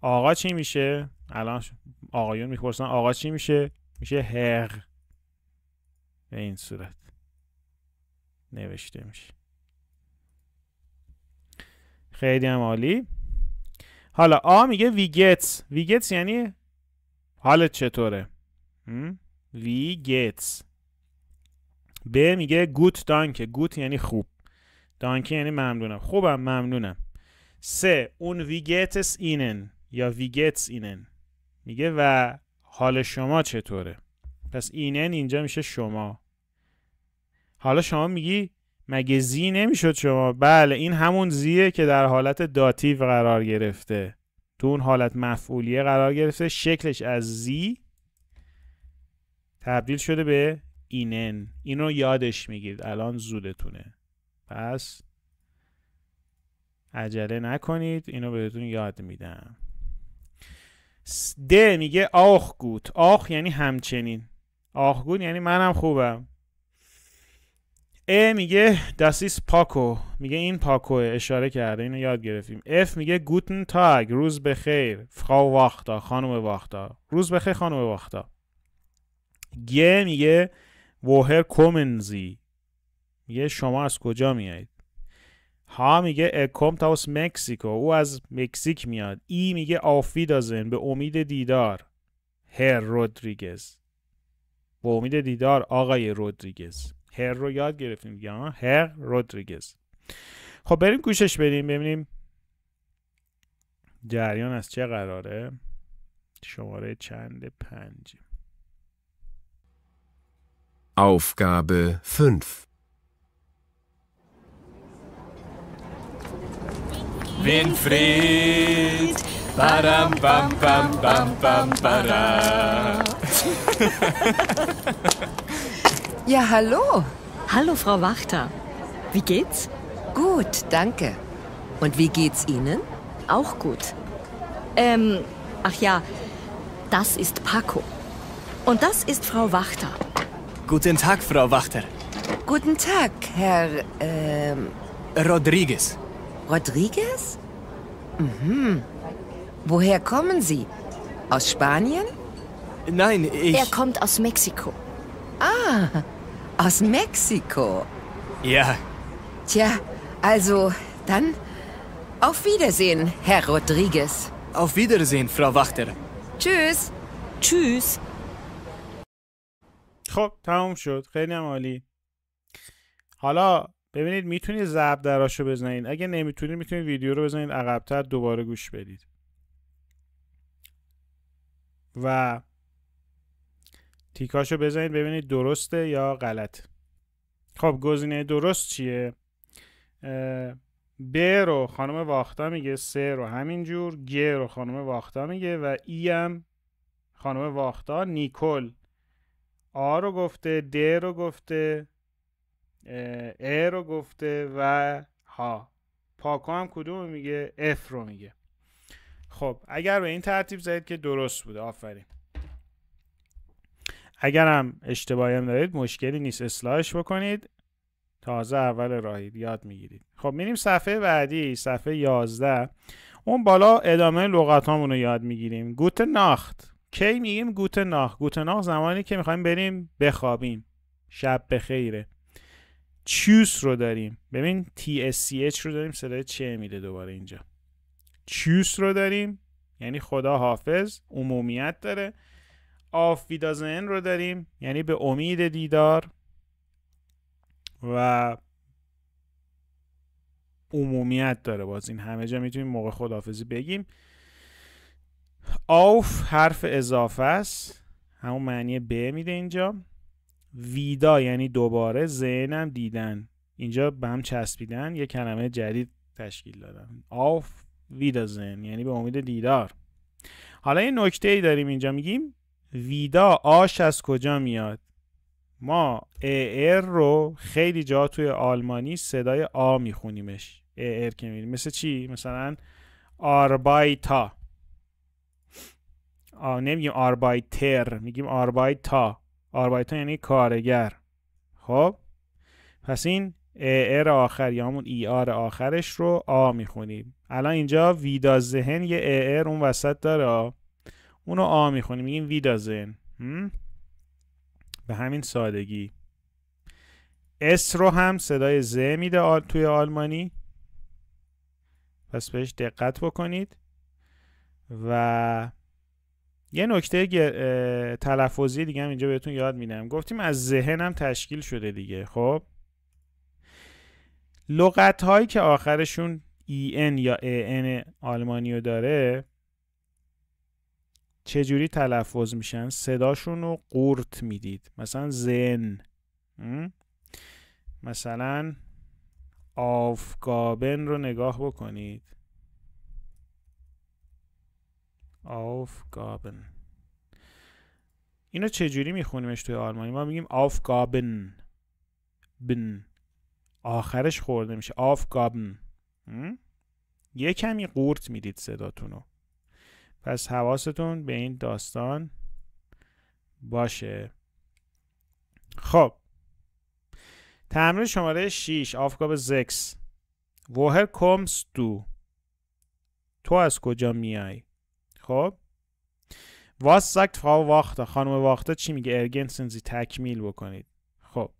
S1: آقا چی میشه؟ الان آقایون میپرسن آقا چی میشه؟ میشه هر. به این صورت نوشته میشه. خیلی هم عالی. حالا آ میگه ویگتس. ویگتس یعنی حالت چطوره؟ ویگتس. ب میگه گوت دانکه. گوت یعنی خوب، دانکه یعنی ممنونم، خوبم، ممنونم. 3 اون ویگتس اینن یا ویگتس اینن، میگه و حال شما چطوره؟ پس اینن اینجا میشه شما. حالا شما میگی مگه زی نمیشد شما؟ بله این همون زیه که در حالت داتیو قرار گرفته، تو اون حالت مفعولیه قرار گرفته، شکلش از زی تبدیل شده به اینن. اینو یادش میگیرید، الان زودتونه، پس عجله نکنید، اینو بهتون یاد میدم. د میگه آخ گوت. آخ یعنی همچنین، آخ گوت یعنی منم خوبم. ا میگه das ist پاکو، میگه این پاکوه، اشاره کرده، اینو یاد گرفتیم. اف میگه گوتن تاگ، روز بخیر، فراو واختا، خانم واختا، روز بخیر خانم واختا. گ میگه woher kommen Sie، میگه شما از کجا میایید. ها میگه kommt aus Mexiko، او از مکزیک میاد. ای میگه auf Wiedersehen، به امید دیدار، هر رودریگز، به امید دیدار آقای رودریگز. هر رو یاد گرفتیم دیگه، هر رودریگز. خب بریم گوشش بدیم ببینیم جریان از چه قراره. شماره چند؟ 5.
S4: Aufgabe 5.
S2: Winfried, badam bam bam bam bam bara.
S5: Ja, hallo.
S3: Hallo, Frau Wachter. Wie geht's?
S5: Gut, danke. Und wie geht's Ihnen?
S3: Auch gut. Ach ja, das ist Paco. Und das ist Frau Wachter.
S2: Guten Tag, Frau Wachter.
S5: Guten Tag, Herr,
S2: Rodriguez.
S5: Rodriguez? Mhm. Woher kommen Sie? Aus Spanien?
S2: Nein,
S3: Er kommt aus Mexiko.
S5: Ah, aus Mexiko.
S2: Ja.
S5: Tja, also, dann auf Wiedersehen, Herr Rodriguez.
S2: Auf Wiedersehen, Frau Wachter.
S5: Tschüss.
S3: Tschüss.
S1: خب تموم شد. خیلی هم عالی. حالا ببینید میتونید ضرب دراشو بزنید. اگه نمیتونید میتونید ویدیو رو بزنید عقب‌تر دوباره گوش بدید و تیکاشو بزنید ببینید درسته یا غلط. خب گزینه درست چیه؟ ب رو خانم واختا میگه، س رو همینجور، گ رو خانم واختا میگه و ای هم خانم واختا. نیکل آ رو گفته، د رو گفته، ا رو گفته و ها. پاکو هم کدوم میگه؟ اف رو میگه. خب اگر به این ترتیب زدید که درست بوده. آفرین. اگر هم اشتباهی هم دارید مشکلی نیست، اصلاحش بکنید. تازه اول راهید، یاد میگیرید. خب میریم صفحه بعدی، صفحه 11. اون بالا ادامه لغتامون رو یاد میگیریم. گوت ناخت. کی میگیم گوت ناخت؟ گوت ناخت زمانی که میخوایم بریم بخوابیم، شب بخیره. چوس رو داریم. ببین TSCH رو داریم، صدای چه میده دوباره اینجا. چوس رو داریم یعنی خدا حافظ، عمومیت داره. آف ویدازن رو داریم یعنی به امید دیدار و عمومیت داره. باز این همه جا میتونیم موقع خداحافظی بگیم. آف حرف اضافه است، همون معنی به میده اینجا. ویدا یعنی دوباره، زن هم دیدن. اینجا به هم چسبیدن، یه کلمه جدید تشکیل دادن. آف ویدازن یعنی به امید دیدار. حالا یه نکته ای داریم اینجا، میگیم ویدا آش از کجا میاد؟ ما ار رو خیلی جا توی آلمانی صدای آ میخونیمش. ار که میگیم مثل چی؟ مثلا آربایتا. نمیگیم آربایتر، میگیم آربایتا. آربایتا یعنی کارگر. خب پس این ار آخر یا همون ای آر آخرش رو آ میخونیم. الان اینجا ویدا ذهن یه ار اون وسط داره، اونو آ میخونیم، میگیم ویدا ذهن. به همین سادگی. اس رو هم صدای ز میده توی آلمانی، پس بهش دقت بکنید. و یه نکته تلفظی دیگه هم اینجا بهتون یاد میدم. گفتیم از ذهن هم تشکیل شده دیگه. خب لغت هایی که آخرشون en یا an آلمانیو داره چجوری تلفظ میشن؟ صداشون رو قورت میدید. مثلا زن، مثلا آفگابن رو نگاه بکنید. آفگابن اینو چجوری میخونیمش توی آلمانی؟ ما میگیم آفگابن، بن آخرش خورده میشه آفگابن. یه کمی قورت میدید صداتونو. پس حواستون به این داستان باشه. خب تمرین شماره 6 Aufgabe 6. Woher kommst du؟ تو از کجا میای؟ خب Was sagt Frau Wachter؟ خانم واختا چی میگه؟ ergänzen Sie، تکمیل بکنید. خب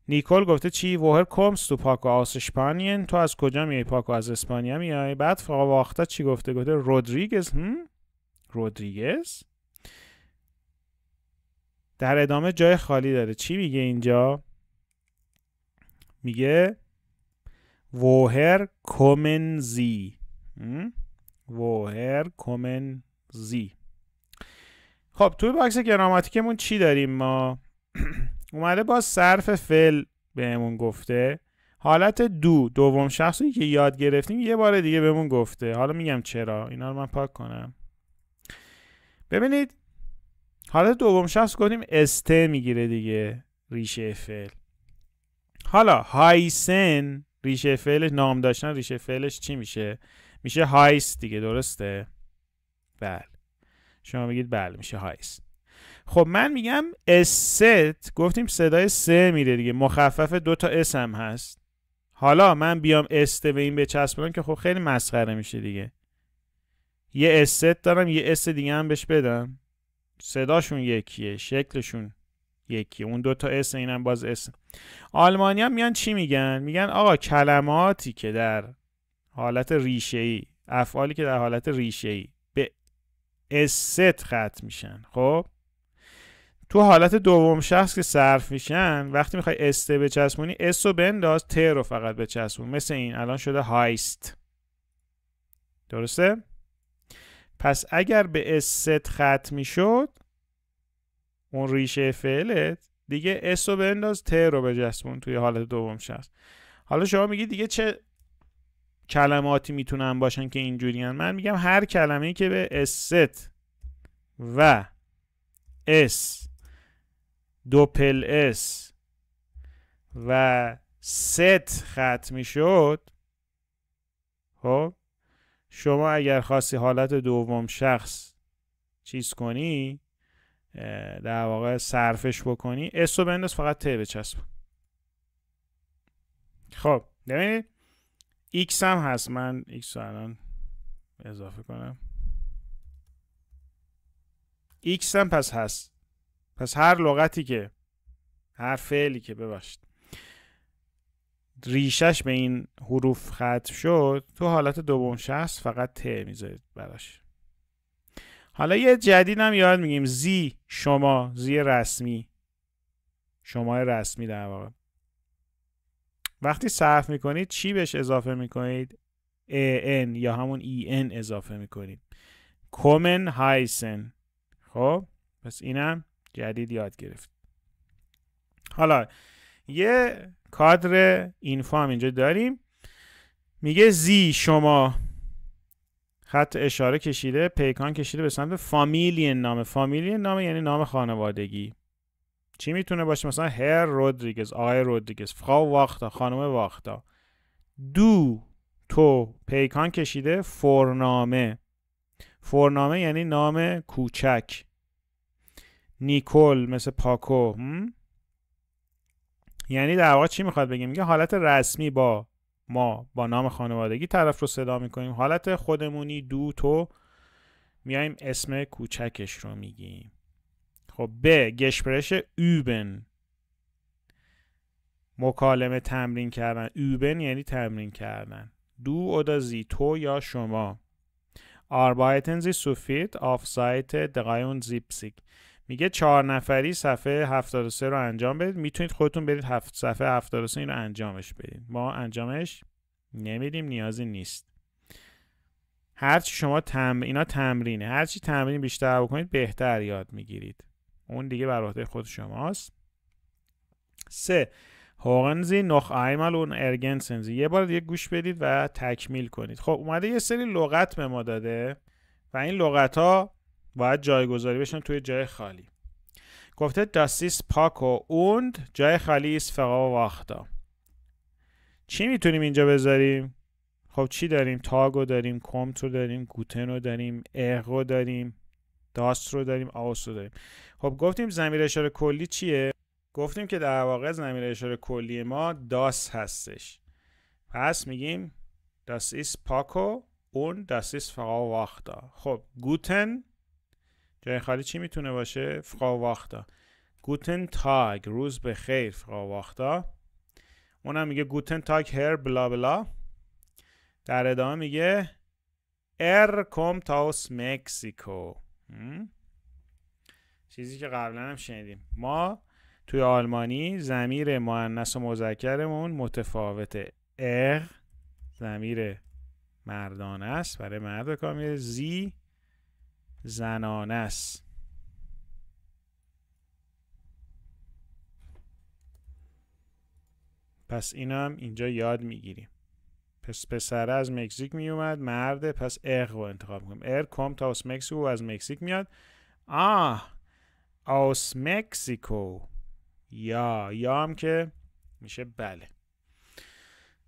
S1: نیکول گفته چی؟ Woher kommst du پاکو aus Spanien؟ تو از کجا میای؟ پاکو از اسپانیا میای. بعد Frau واختا چی گفته؟ گفته رودریگز. رودریگز. در ادامه جای خالی داره. چی میگه اینجا؟ میگه Woher kommen Sie؟ Woher kommen Sie؟ خب توی باکس گراماتیکمون چی داریم ما؟ اومده با صرف فعل بهمون گفته. حالت دو دوم شخصی که یاد گرفتیم یه بار دیگه بهمون گفته. حالا میگم چرا. اینا رو من پاک کنم. ببینید حالت دوم شخص گفتیم استه میگیره دیگه ریشه فعل. حالا هایسن ریشه فعلش، نام داشتن ریشه فعلش چی میشه؟ میشه هایس دیگه، درسته؟ بله شما بگید بله میشه هایس. خب من میگم است، گفتیم صدای سه میره دیگه، مخفف دو تا اس هم هست. حالا من بیام است به این بچسبونم که خب خیلی مسخره میشه دیگه. یه است دارم یه اس دیگه هم بهش بدم، صداشون یکیه، شکلشون یکیه، اون دو تا اس اینم باز اس. آلمانی هم میان چی میگن؟ میگن آقا کلماتی که در حالت ریشه‌ای، افعالی که در حالت ریشه‌ای به است ختم میشن، خب تو حالت دوم شخص که صرف میشن وقتی میخوای است بچسبونی اس رو بنداز، ت رو فقط بچسبون. مثل این الان شده هایست. درسته؟ پس اگر به است ختم میشد اون ریشه فعلت، دیگه اس رو بنداز، ت رو بچسبون توی حالت دوم شخص. حالا شما میگی دیگه چه کلماتی میتونن باشن که اینجوریان؟ من میگم هر کلمه‌ای که به است و اس، دوپل اس و ست ختم میشد، خب شما اگر خواستی حالت دوم شخص چیز کنی، در واقع صرفش بکنی، اس رو بنداز فقط ت بچسبون. خب ببینید ایکس هم هست. من ایکس رو الان اضافه کنم. ایکس هم پس هست. پس هر لغتی که، هر فعلی که بباشید ریشش به این حروف ختم شد، تو حالت دوم شخص فقط ت میذارید براش. حالا یه جدید هم یاد میگیم، زی، شما، زی رسمی، شما رسمی در واقع. وقتی صرف میکنید چی بهش اضافه میکنید؟ ان یا همون ان اضافه میکنید. کومن هایسن. خب پس اینم جدید یاد گرفت. حالا یه کادر اینفو هم اینجا داریم، میگه زی، شما، خط اشاره کشیده، پیکان کشیده به سمت فامیلین نامه. فامیلین نامه یعنی نام خانوادگی. چی میتونه باشه؟ مثلا هر رودریگز، آقای رودریگز، فراو واختا، خانم واختا. دو، تو، پیکان کشیده، فورنامه. فورنامه یعنی نام کوچک. نیکول، مثل پاکو. یعنی در واقع چی میخواد بگیم؟ میگه حالت رسمی ما با نام خانوادگی طرف رو صدا میکنیم، حالت خودمونی دو، تو، میایم اسم کوچکش رو میگیم. خب ب، گشپرش اوبن، مکالمه، تمرین کردن. اوبن یعنی تمرین کردن. دو اودا زی، تو یا شما. Arbeiten Sie zu viert auf Seite 73. میگه 4 نفری صفحه 73 رو انجام بدید. میتونید خودتون برید صفحه 73 این رو انجامش بدید. ما انجامش نمیدیم، نیازی نیست. هرچی شما اینا تمرینه، هرچی تمرین بیشتر بکنید بهتر یاد میگیرید. اون دیگه بر عهده خود شماست. 3. hören Sie noch einmal und ergänzen Sie. یه بار دیگه گوش بدید و تکمیل کنید. خب اومده یه سری لغت به ما داده و این لغت ها باید جایگذاری بشن توی جای خالی. گفته das ist Paco und جای خالی ist Frau Wachter. چی میتونیم اینجا بذاریم؟ خب چی داریم؟ تاگو داریم، کمت رو داریم، گوتن رو داریم، اغو داریم، داست رو داریم، آوس رو داریم. خب گفتیم ضمیر اشاره کلی چیه؟ گفتیم که در واقع ضمیر اشاره کلی ما داس هستش. پس میگیم das ist Paco und das ist Frau Wachter. خب گوتن جای خالی چی میتونه باشه؟ Frau Wachter. Guten Tag، روز بخیر Frau Wachter. اونم میگه Guten Tag Herr بلا بلا. در ادامه میگه kommt aus Mexiko. چیزی که قبلا هم شنیدیم. ما توی آلمانی ضمیر مؤنث و مذکرمون متفاوته. ضمیر مردانه است برای مرد کار میره، زی زنانه است. پس اینا هم اینجا یاد میگیریم. پس پسره از مکزیک میومد، مرده، پس رو انتخاب کنیم. kommt aus Mexiko، از مکزیک میاد. aus Mexiko. یا هم که میشه بله.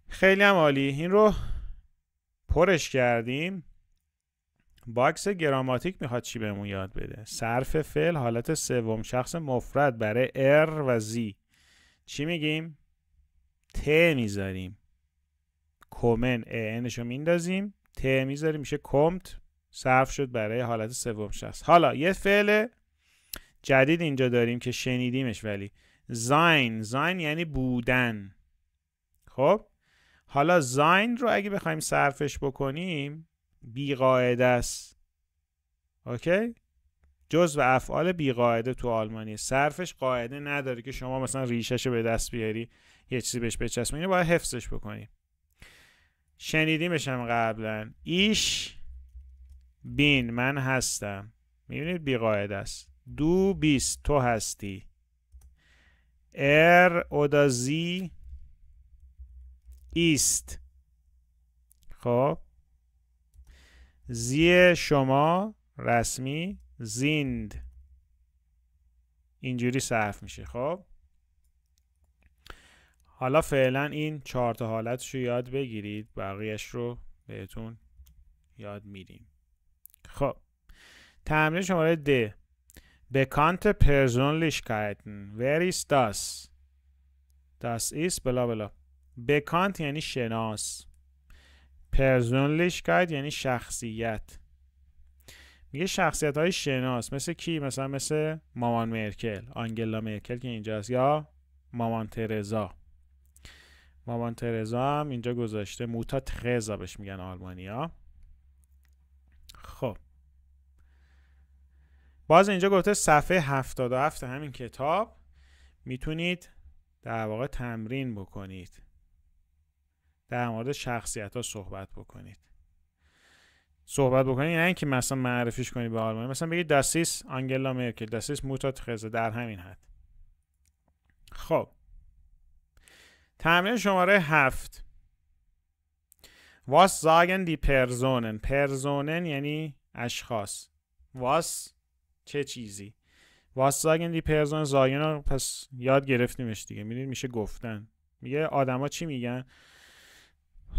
S1: خیلی هم عالی. این رو پرش کردیم. باکس گراماتیک میخواد چی بهمون یاد بده؟ صرف فعل حالت سوم شخص مفرد برای و زی. چی میگیم؟ ت میذاریم. کومن انشو میندازیم، ت میذاریم، میشه کمت. صرف شد برای حالت سوم شخص. حالا یه فعل جدید اینجا داریم که شنیدیمش، ولی زاین یعنی بودن. خب حالا زاین رو اگه بخوایم صرفش بکنیم بی قاعده است. اوکی؟ جزو افعال بیقاعده تو آلمانی. صرفش قاعده نداره که شما مثلا ریشه‌شو به دست بیاری یه چیزی بهش بچسبونی، باید حفظش بکنی. شنیدیمش هم قبلا. ایش بین، من هستم. میبینید بیقاعده است. دو بیست، تو هستی. oder sie ist. خب sie شما رسمی sind اینجوری صرف میشه. خب حالا فعلا این 4 تا حالتشو یاد بگیرید، بقیهش رو بهتون یاد میدیم. خب تمرین شماره د. Bekannte Persönlichkeiten. Wer ist das? Das ist بلا بلا. Bekannt یعنی شناس. Persönlichkeit یعنی شخصیت. میگه شخصیت های شناس مثل کی؟ مثل مامان مرکل، آنگلا مرکل که اینجاست، یا مامان ترزا. مامان ترزا هم اینجا گذاشته، موتا ترزا بهش میگن آلمانی ها. خب باز اینجا گفته صفحه 77 همین کتاب میتونید در واقع تمرین بکنید، در مورد شخصیت ها صحبت بکنید. یعنی اینکه مثلا معرفیش کنید به آلمانی، مثلا بگید داسیس آنگلا مرکل، داسیس موتا ترزا، در همین حد. خب تمرین شماره 7. Was sagen die Personen? Personen یعنی اشخاص. Was چه چیزی. Was sagen die Personen؟ sagen رو پس یاد گرفتیمش دیگه. میدونید میشه گفتن. میگه آدما چی میگن؟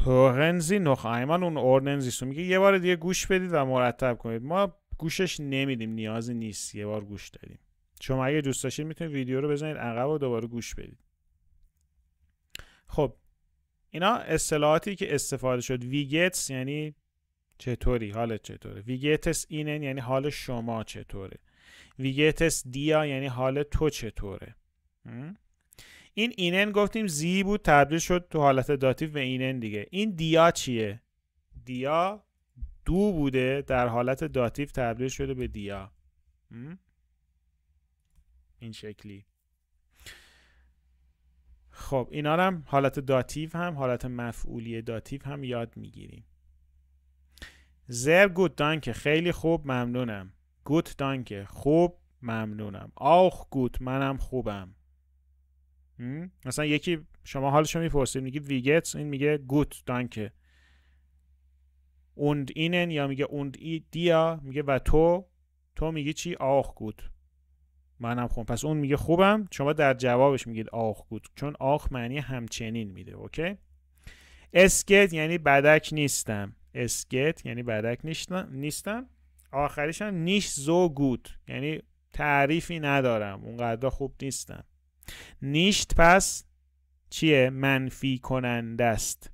S1: hören Sie noch einmal und ordnen Sie so. میگه یه بار دیگه گوش بدید و مرتب کنید. ما گوشش نمیدیم، نیازی نیست یه بار گوش دادیم. شما اگه دوست داشتید میتونید ویدیو رو بزنید عقب و دوباره گوش بدید. خب اینا اصطلاحاتی که استفاده شد. ویگتس یعنی چطوری، حالت چطوره. ویگتس اینن یعنی حال شما چطوره. ویگتس دیا یعنی حال تو چطوره. این اینن گفتیم زی بود، تبدیل شد تو حالت داتیو به اینن دیگه. این دیا چیه؟ دیا دو بوده، در حالت داتیو تبدیل شده به دیا. این شکلی. خب اینا هم حالت داتیو هم حالت مفعولی داتیو هم یاد میگیریم. sehr gut danke، خیلی خوب ممنونم. gut danke، خوب ممنونم. auch gut، منم خوبم. مثلا یکی شما حالشو میپرسید میگید ویگتس، این میگه gut danke. und ihnen یا میگه und dir میگه و تو میگی چی؟ auch gut، منم خوبم. پس اون میگه خوبم، شما در جوابش میگید auch gut، چون auch معنی همچنین میده. اوکی. es geht یعنی بدک نیستم. es geht یعنی بدک نیستم. آخریش هم nicht so gut یعنی تعریفی ندارم، اونقدر خوب نیستم. nicht پس چیه؟ منفی کننده است.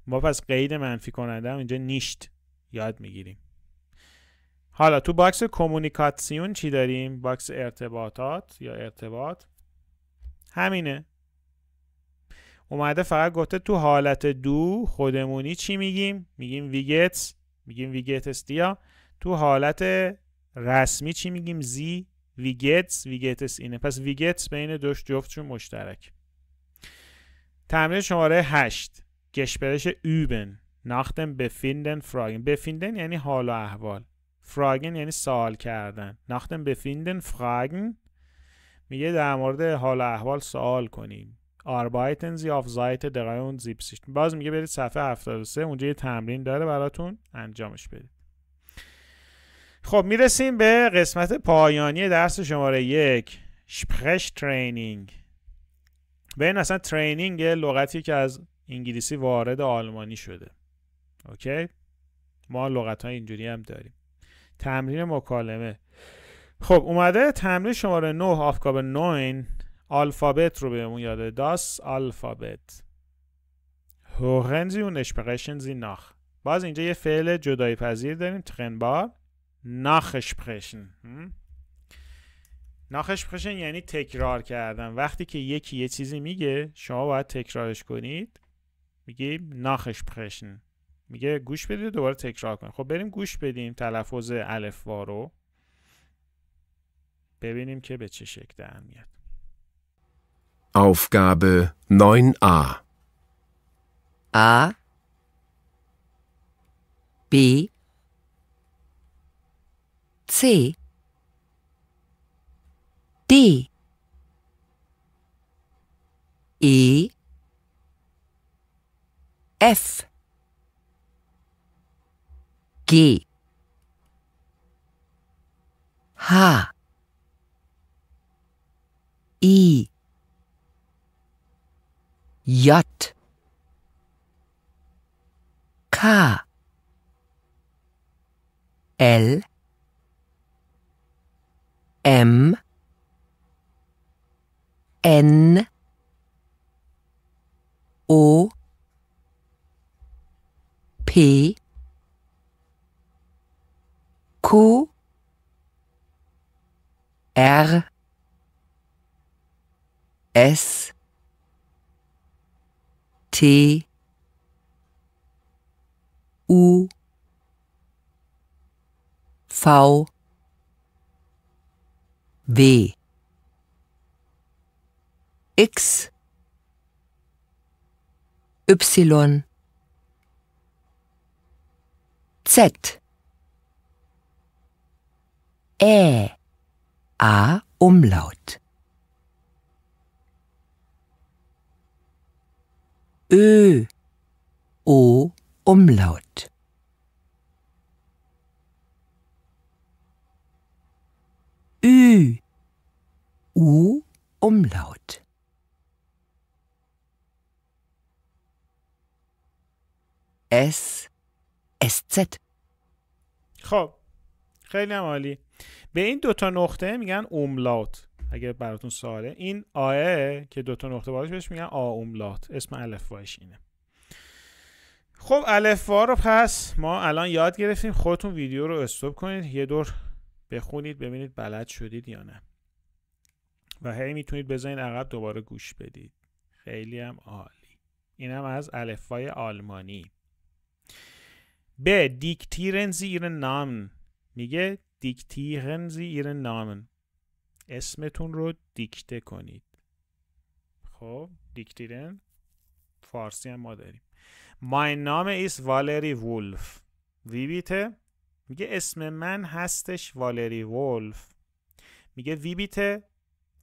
S1: ما پس قید منفی کننده هم اینجا nicht یاد میگیریم. حالا تو باکس کمونیکاسیون چی داریم؟ باکس ارتباطات یا ارتباط همینه. اومده فقط گفته تو حالت دو خودمونی چی میگیم؟ میگیم ویگتس، میگیم ویگتس دیا. تو حالت رسمی چی میگیم؟ زی ویگتس، ویگتس اینه. پس ویگتس بین دوش جفتشون مشترک. تمرین شماره 8. گشپرش üben nach dem Befinden fragen. befinden یعنی حال و احوال. fragen یعنی سوال کردن. nach dem Befinden fragen میگه در مورد حال و احوال سوال کنیم. arbeiten Sie auf Seite 73. باز میگه برید صفحه 73، اونجا یه تمرین داره براتون انجامش بدید. خب میرسیم به قسمت پایانی درس شماره 1. Sprechtraining. ببین اصلا ترینینگ لغتی که از انگلیسی وارد آلمانی شده. اوکی؟ ما لغت‌های اینجوری هم داریم. تمرین مکالمه. خب اومده تمرین شماره 9 آفگابه 9 آلفابت رو بهمون یاده. das Alphabet. hören Sie und sprechen Sie nach. باز اینجا یه فعل جدایی پذیر داریم، trennbar. nachsprechen. nachsprechen یعنی تکرار کردن. وقتی که یکی یه چیزی میگه شما باید تکرارش کنید. میگیم nachsprechen. میگه گوش بدید و دوباره تکرار کنید. خب بریم گوش بدیم تلفظ الفبا رو ببینیم که به چه شکل در میاد.
S4: Aufgabe 9a.
S5: A, B, C, D, E, F, G, H, I, J, K, L, M, N, O, P, Q, R, S, T, U, V, W, X, Y, Z, A, Umlaut, Ö, O, Umlaut, Ü, U, Umlaut, S, SZ.
S1: خب خیلی هم عالی. به این دوتا نقطه میگن اوملاوت. اگه براتون سواله، این آه که دوتا نقطه بالاش بهش میگن آ اوملاوت، اسم الفباش اینه. خب الفبا رو پس ما الان یاد گرفتیم. خودتون ویدیو رو استاپ کنید، یه دور بخونید ببینید بلد شدید یا نه، و هی میتونید بزنید عقب دوباره گوش بدید. خیلی هم عالی. اینم از الفبای آلمانی. به دیکتیرن Sie Ihren Namen. میگه دیکتیرن Sie Ihren Namen. اسمتون رو دیکته کنید. خب دیکتیرن فارسی هم ما داریم. Mein Name ist Valerie Wolf. Wie bitte؟ میگه اسم من هستش والری وولف. میگه وی بیته،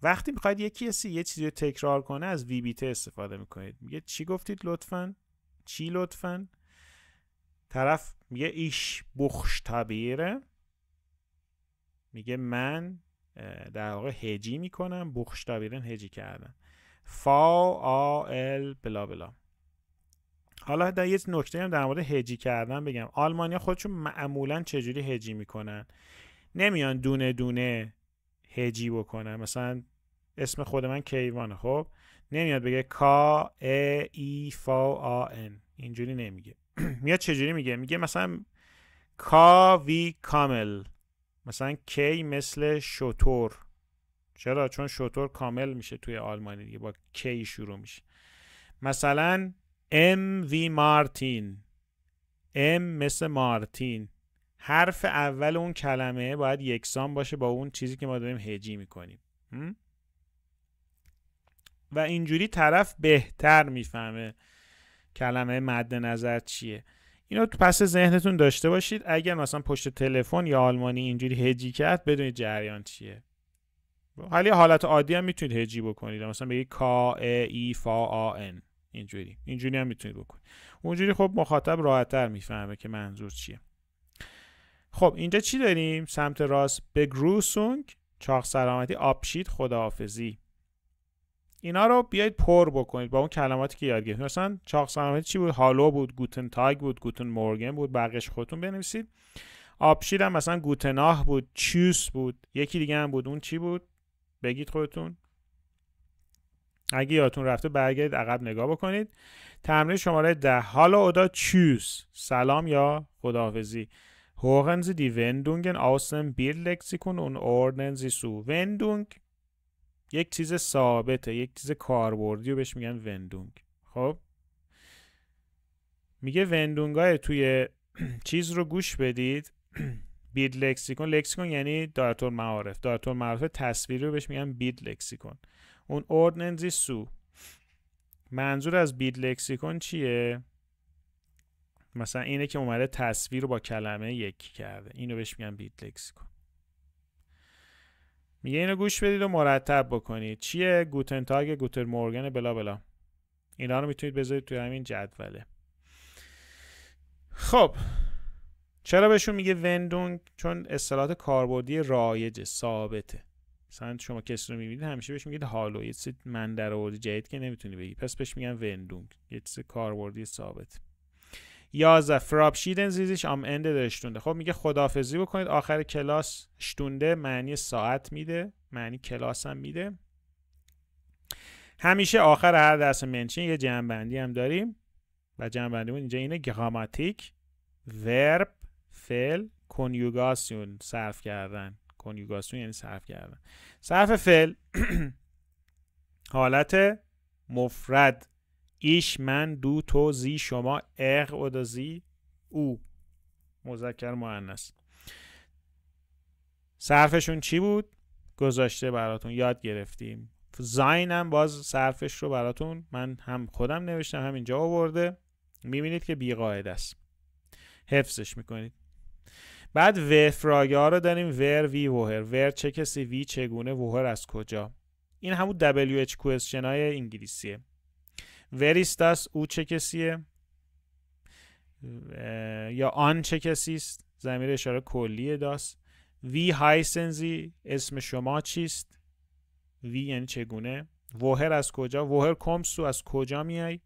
S1: وقتی میخواید یه چیزی رو تکرار کنه از وی بیته استفاده میکنید. میگه چی گفتید لطفاً؟ چی لطفاً؟ طرف میگه ایش بوخشتابیره، میگه من در واقع هجی میکنم. بوخشتابیرن هجی کردن. فا آ ال بلا بلا. حالا در یه نکته هم در مورد هجی کردن بگم. آلمانیا خودشون معمولا چجوری هجی میکنن؟ نمیان دونه دونه هجی بکنن. مثلا اسم خود من کیوانه، خب نمیاد بگه کا ای فا آ ان، اینجوری نمیگه. میاد چجوری میگه؟ میگه مثلا کا وی کامل، مثلا کی مثل شتور. چرا؟ چون شتور کامل میشه توی آلمانی دیگه، با کی شروع میشه. مثلا ام وی مارتین، ام مثل مارتین. حرف اول اون کلمه باید یکسان باشه با اون چیزی که ما داریم هجی میکنیم و اینجوری طرف بهتر میفهمه کلمه مد نظر چیه. اینو تو پس ذهنتون داشته باشید. اگر مثلا پشت تلفن یا آلمانی اینجوری هجی کرد بدونید جریان چیه. حالا حالت عادی هم میتونید هجی بکنید، مثلا بگید کا ای فا آ ان، اینجوری هم میتونید بکنید. اونجوری خب مخاطب راحت‌تر میفهمه که منظور چیه. خب اینجا چی داریم؟ سمت راست بگروسونگ، چاق سلامتی، آبشید، خداحافظی. اینا رو بیایید پر بکنید با اون کلماتی که یاد گرفتید. مثلا چاق سلامتی چی بود؟ هالو بود، گوتن تاگ بود، گوتن مورگن بود. بقیش خودتون بنویسید. آبشید هم مثلا گوتناه بود، چوس بود. یکی دیگه هم بود، اون چی بود؟ بگید خودتون. اگه یادتون رفته برگردید عقب نگاه بکنید. تمرین شماره 10. هالو اودا چوس، سلام یا خداحافظی. Hören Sie die Wendungen aus dem Bildlexikon und ordnen Sie zu. Wendung یک چیز ثابته، یک چیز کاربردی رو بهش میگن وندونگ. خب میگه وندونگای توی چیز رو گوش بدید. بید لکسیکون، لکسیکون یعنی دایره‌ال معارف، دایره‌ال معارف تصویری رو بهش میگن بید لکسیکون. اون اوردننزی سو، منظور از بید لکسیکون چیه؟ مثلا اینه که اومده تصویر رو با کلمه یکی کرده، اینو بهش میگن بید لکسیکون. میگه اینو گوش بدید و مرتب بکنید. چیه؟ گوتن تاگ، گوتر مورگن، بلا بلا. اینا رو میتونید بذارید توی همین جدوله. خب چرا بهشون میگه وندونگ؟ چون اصطلاحات کاربردی رایج ثابته. مثلا شما کسی رو میبینید همیشه بهش میگید هالو، یه چیز من در آوردی جدید که نمیتونی بگی، پس بهش میگن وندونگ، یه چیز کاربردی ثابت. 11 فرابشیدن زیزیش ام اند در شتونده. خب میگه خداحافظی بکنید آخر کلاس. شتونده معنی ساعت میده، معنی کلاس هم میده. همیشه آخر هر درس منشن یه جمع‌بندی هم داریم و جمع‌بندیمون اینجا اینه: گراماتیک، ورب، فعل، کنیوگاسیون، صرف کردن. کنیوگاسیون یعنی صرف کردن. صرف فعل حالت مفرد: ایش، من، دو، تو، زی، شما، اغ، او، زی، او، مذکر مؤنث. صرفشون چی بود؟ گذاشته براتون یاد گرفتیم. زاین هم باز صرفش رو براتون من هم خودم نوشتم همینجا آورده، میبینید که بی قاعده است، حفظش میکنید. بعد و فراگه ها رو داریم: ور، وی، وهر. ور چه کسی، وی چگونه، وهر از کجا. این همون WH کوئسچن های انگلیسیه. وریستاس او چه کسیه، یا آن چه کسیست، ضمیر اشاره کلیه داست. وی هایسنزی اسم شما چیست، وی یعنی چگونه. وهر از کجا، وهر کمسو از کجا میای.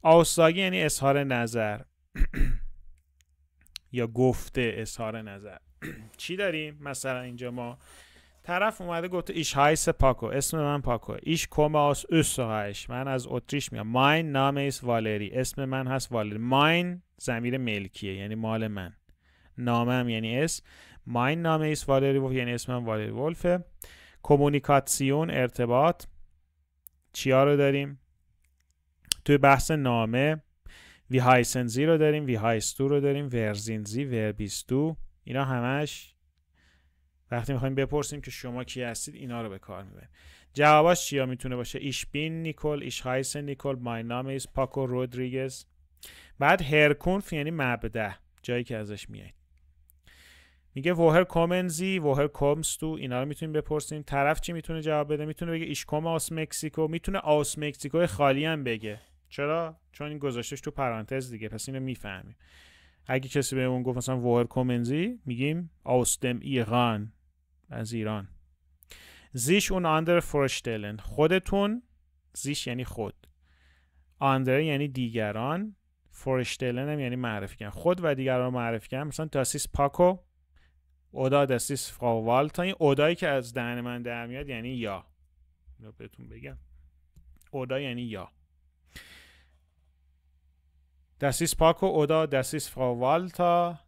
S1: آوساگی یعنی اظهار نظر یا گفته اظهار نظر. چی داریم؟ مثلا اینجا ما طرف اومده گفته ایش هایس پاکو، اسم من پاکو. ایش کوم آس اوسترایش، من از اتریش میام. ماین نام ایست والری، اسم من هست والری. ماین ضمیر ملکیه یعنی مال من، نامم یعنی اسم. ماین نام ایست والری یعنی اسم من والری ولفه. کمونیکاسیون ارتباط. چیا رو داریم توی بحث نامه؟ وی هایسنزی رو داریم، وی هایستو رو داریم، ورزینزی، وربیستو. اینا همش وقتی میخوایم بپرسیم که شما کی هستید اینا رو به کار میبریم. جواباش چیا میتونه باشه؟ ایش بین نیکول، ایش هایسن نیکول، مای نام ایست پاکو رودریگز. بعد هرکونف یعنی مبدأ، جایی که ازش میایید. میگه وهر کومنزی، وهر کومستو. اینا رو میتونیم بپرسیم. طرف چی میتونه جواب بده؟ میتونه بگه ایش کوم آس مکزیکو، میتونه آس مکزیکو خالی هم بگه. چرا؟ چون این گذاشتش تو پرانتز دیگه، پس اینو میفهمیم. اگه کسی بهمون گفت مثلا وهر کومنزی، میگیم آستم ایران، از ایران. زیش اون آندر فورشتلن، خودتون. زیش یعنی خود، آندر یعنی دیگران، فورشتلن هم یعنی معرفی کردن. خود و دیگران رو معرفی کردن. مثلا داسیس پاکو، اودا داسیس فراو والتا. این اودایی که از دهن من در میاد یعنی یا. اینو بهتون بگم، اودا یعنی یا. داسیس پاکو اودا داسیس فراو والتا.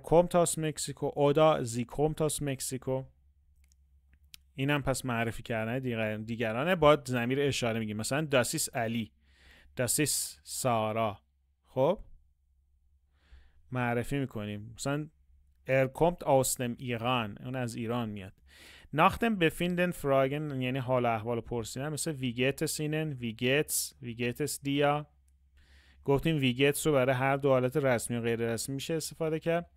S1: کومت aus مکزیکو، اودا زی کومت aus مکزیکو. اینم پس معرفی کردن دیگرانه. با ضمیر اشاره میگیم. مثلا داسیس علی، داسیس سارا. خب معرفی میکنیم. مثلا کومت aus dem ایران، اون از ایران میاد. ناختم بفیندن فراگن یعنی حال احوال پرسیدن. مثل ویگیتس اینن، ویگیتس دیا. گفتیم ویگیتس رو برای هر دو حالت رسمی و غیر رسمی میشه استفاده کرد.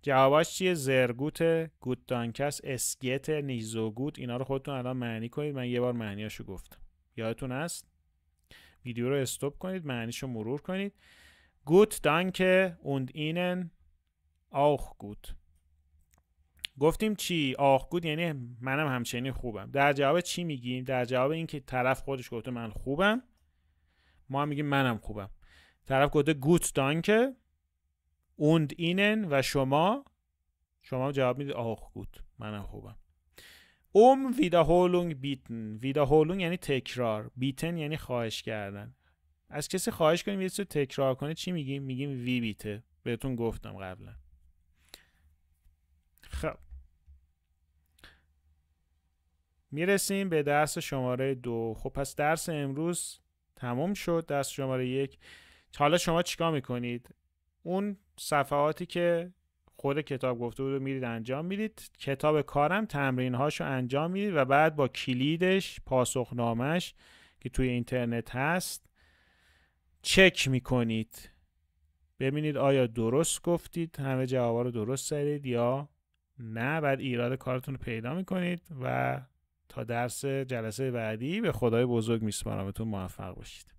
S1: جواباش چیه؟ زرگوت، گوت دانکس، اسگیت، نیزوگوت. اینا رو خودتون الان معنی کنید. من یه بار معنیاشو گفتم، یادتون هست؟ ویدیو رو استاپ کنید، معنیشو مرور کنید. گوت دانکه und ihnen auch gut. گفتیم چی؟ auch gut یعنی منم همچنین خوبم. در جواب چی میگیم؟ در جواب این که طرف خودش گفته من خوبم، ما هم میگیم منم خوبم. طرف گفته gut danke und ihnen و شما جواب میدید auch gut، منم خوبم. Wiederholung bieten. Wiederholung یعنی تکرار. bieten یعنی خواهش کردن. از کسی خواهش کنیم یه چیزی تکرار کنه چی میگیم؟ میگیم وی بیته. بهتون گفتم قبلا. خب میرسیم به درس شماره 2. خب پس درس امروز تمام شد. درس شماره 1 حالا شما چیکار میکنید؟ اون صفحاتی که خود کتاب گفته بود رو میرید انجام میدید، کتاب کارم تمرین هاشو انجام میدید و بعد با کلیدش پاسخنامش که توی اینترنت هست چک میکنید ببینید آیا درست گفتید، همه جوابا رو درست زدید یا نه. بعد ایراد کارتون رو پیدا میکنید و تا درس جلسه بعدی به خدای بزرگ میسپارمتون. موفق باشید.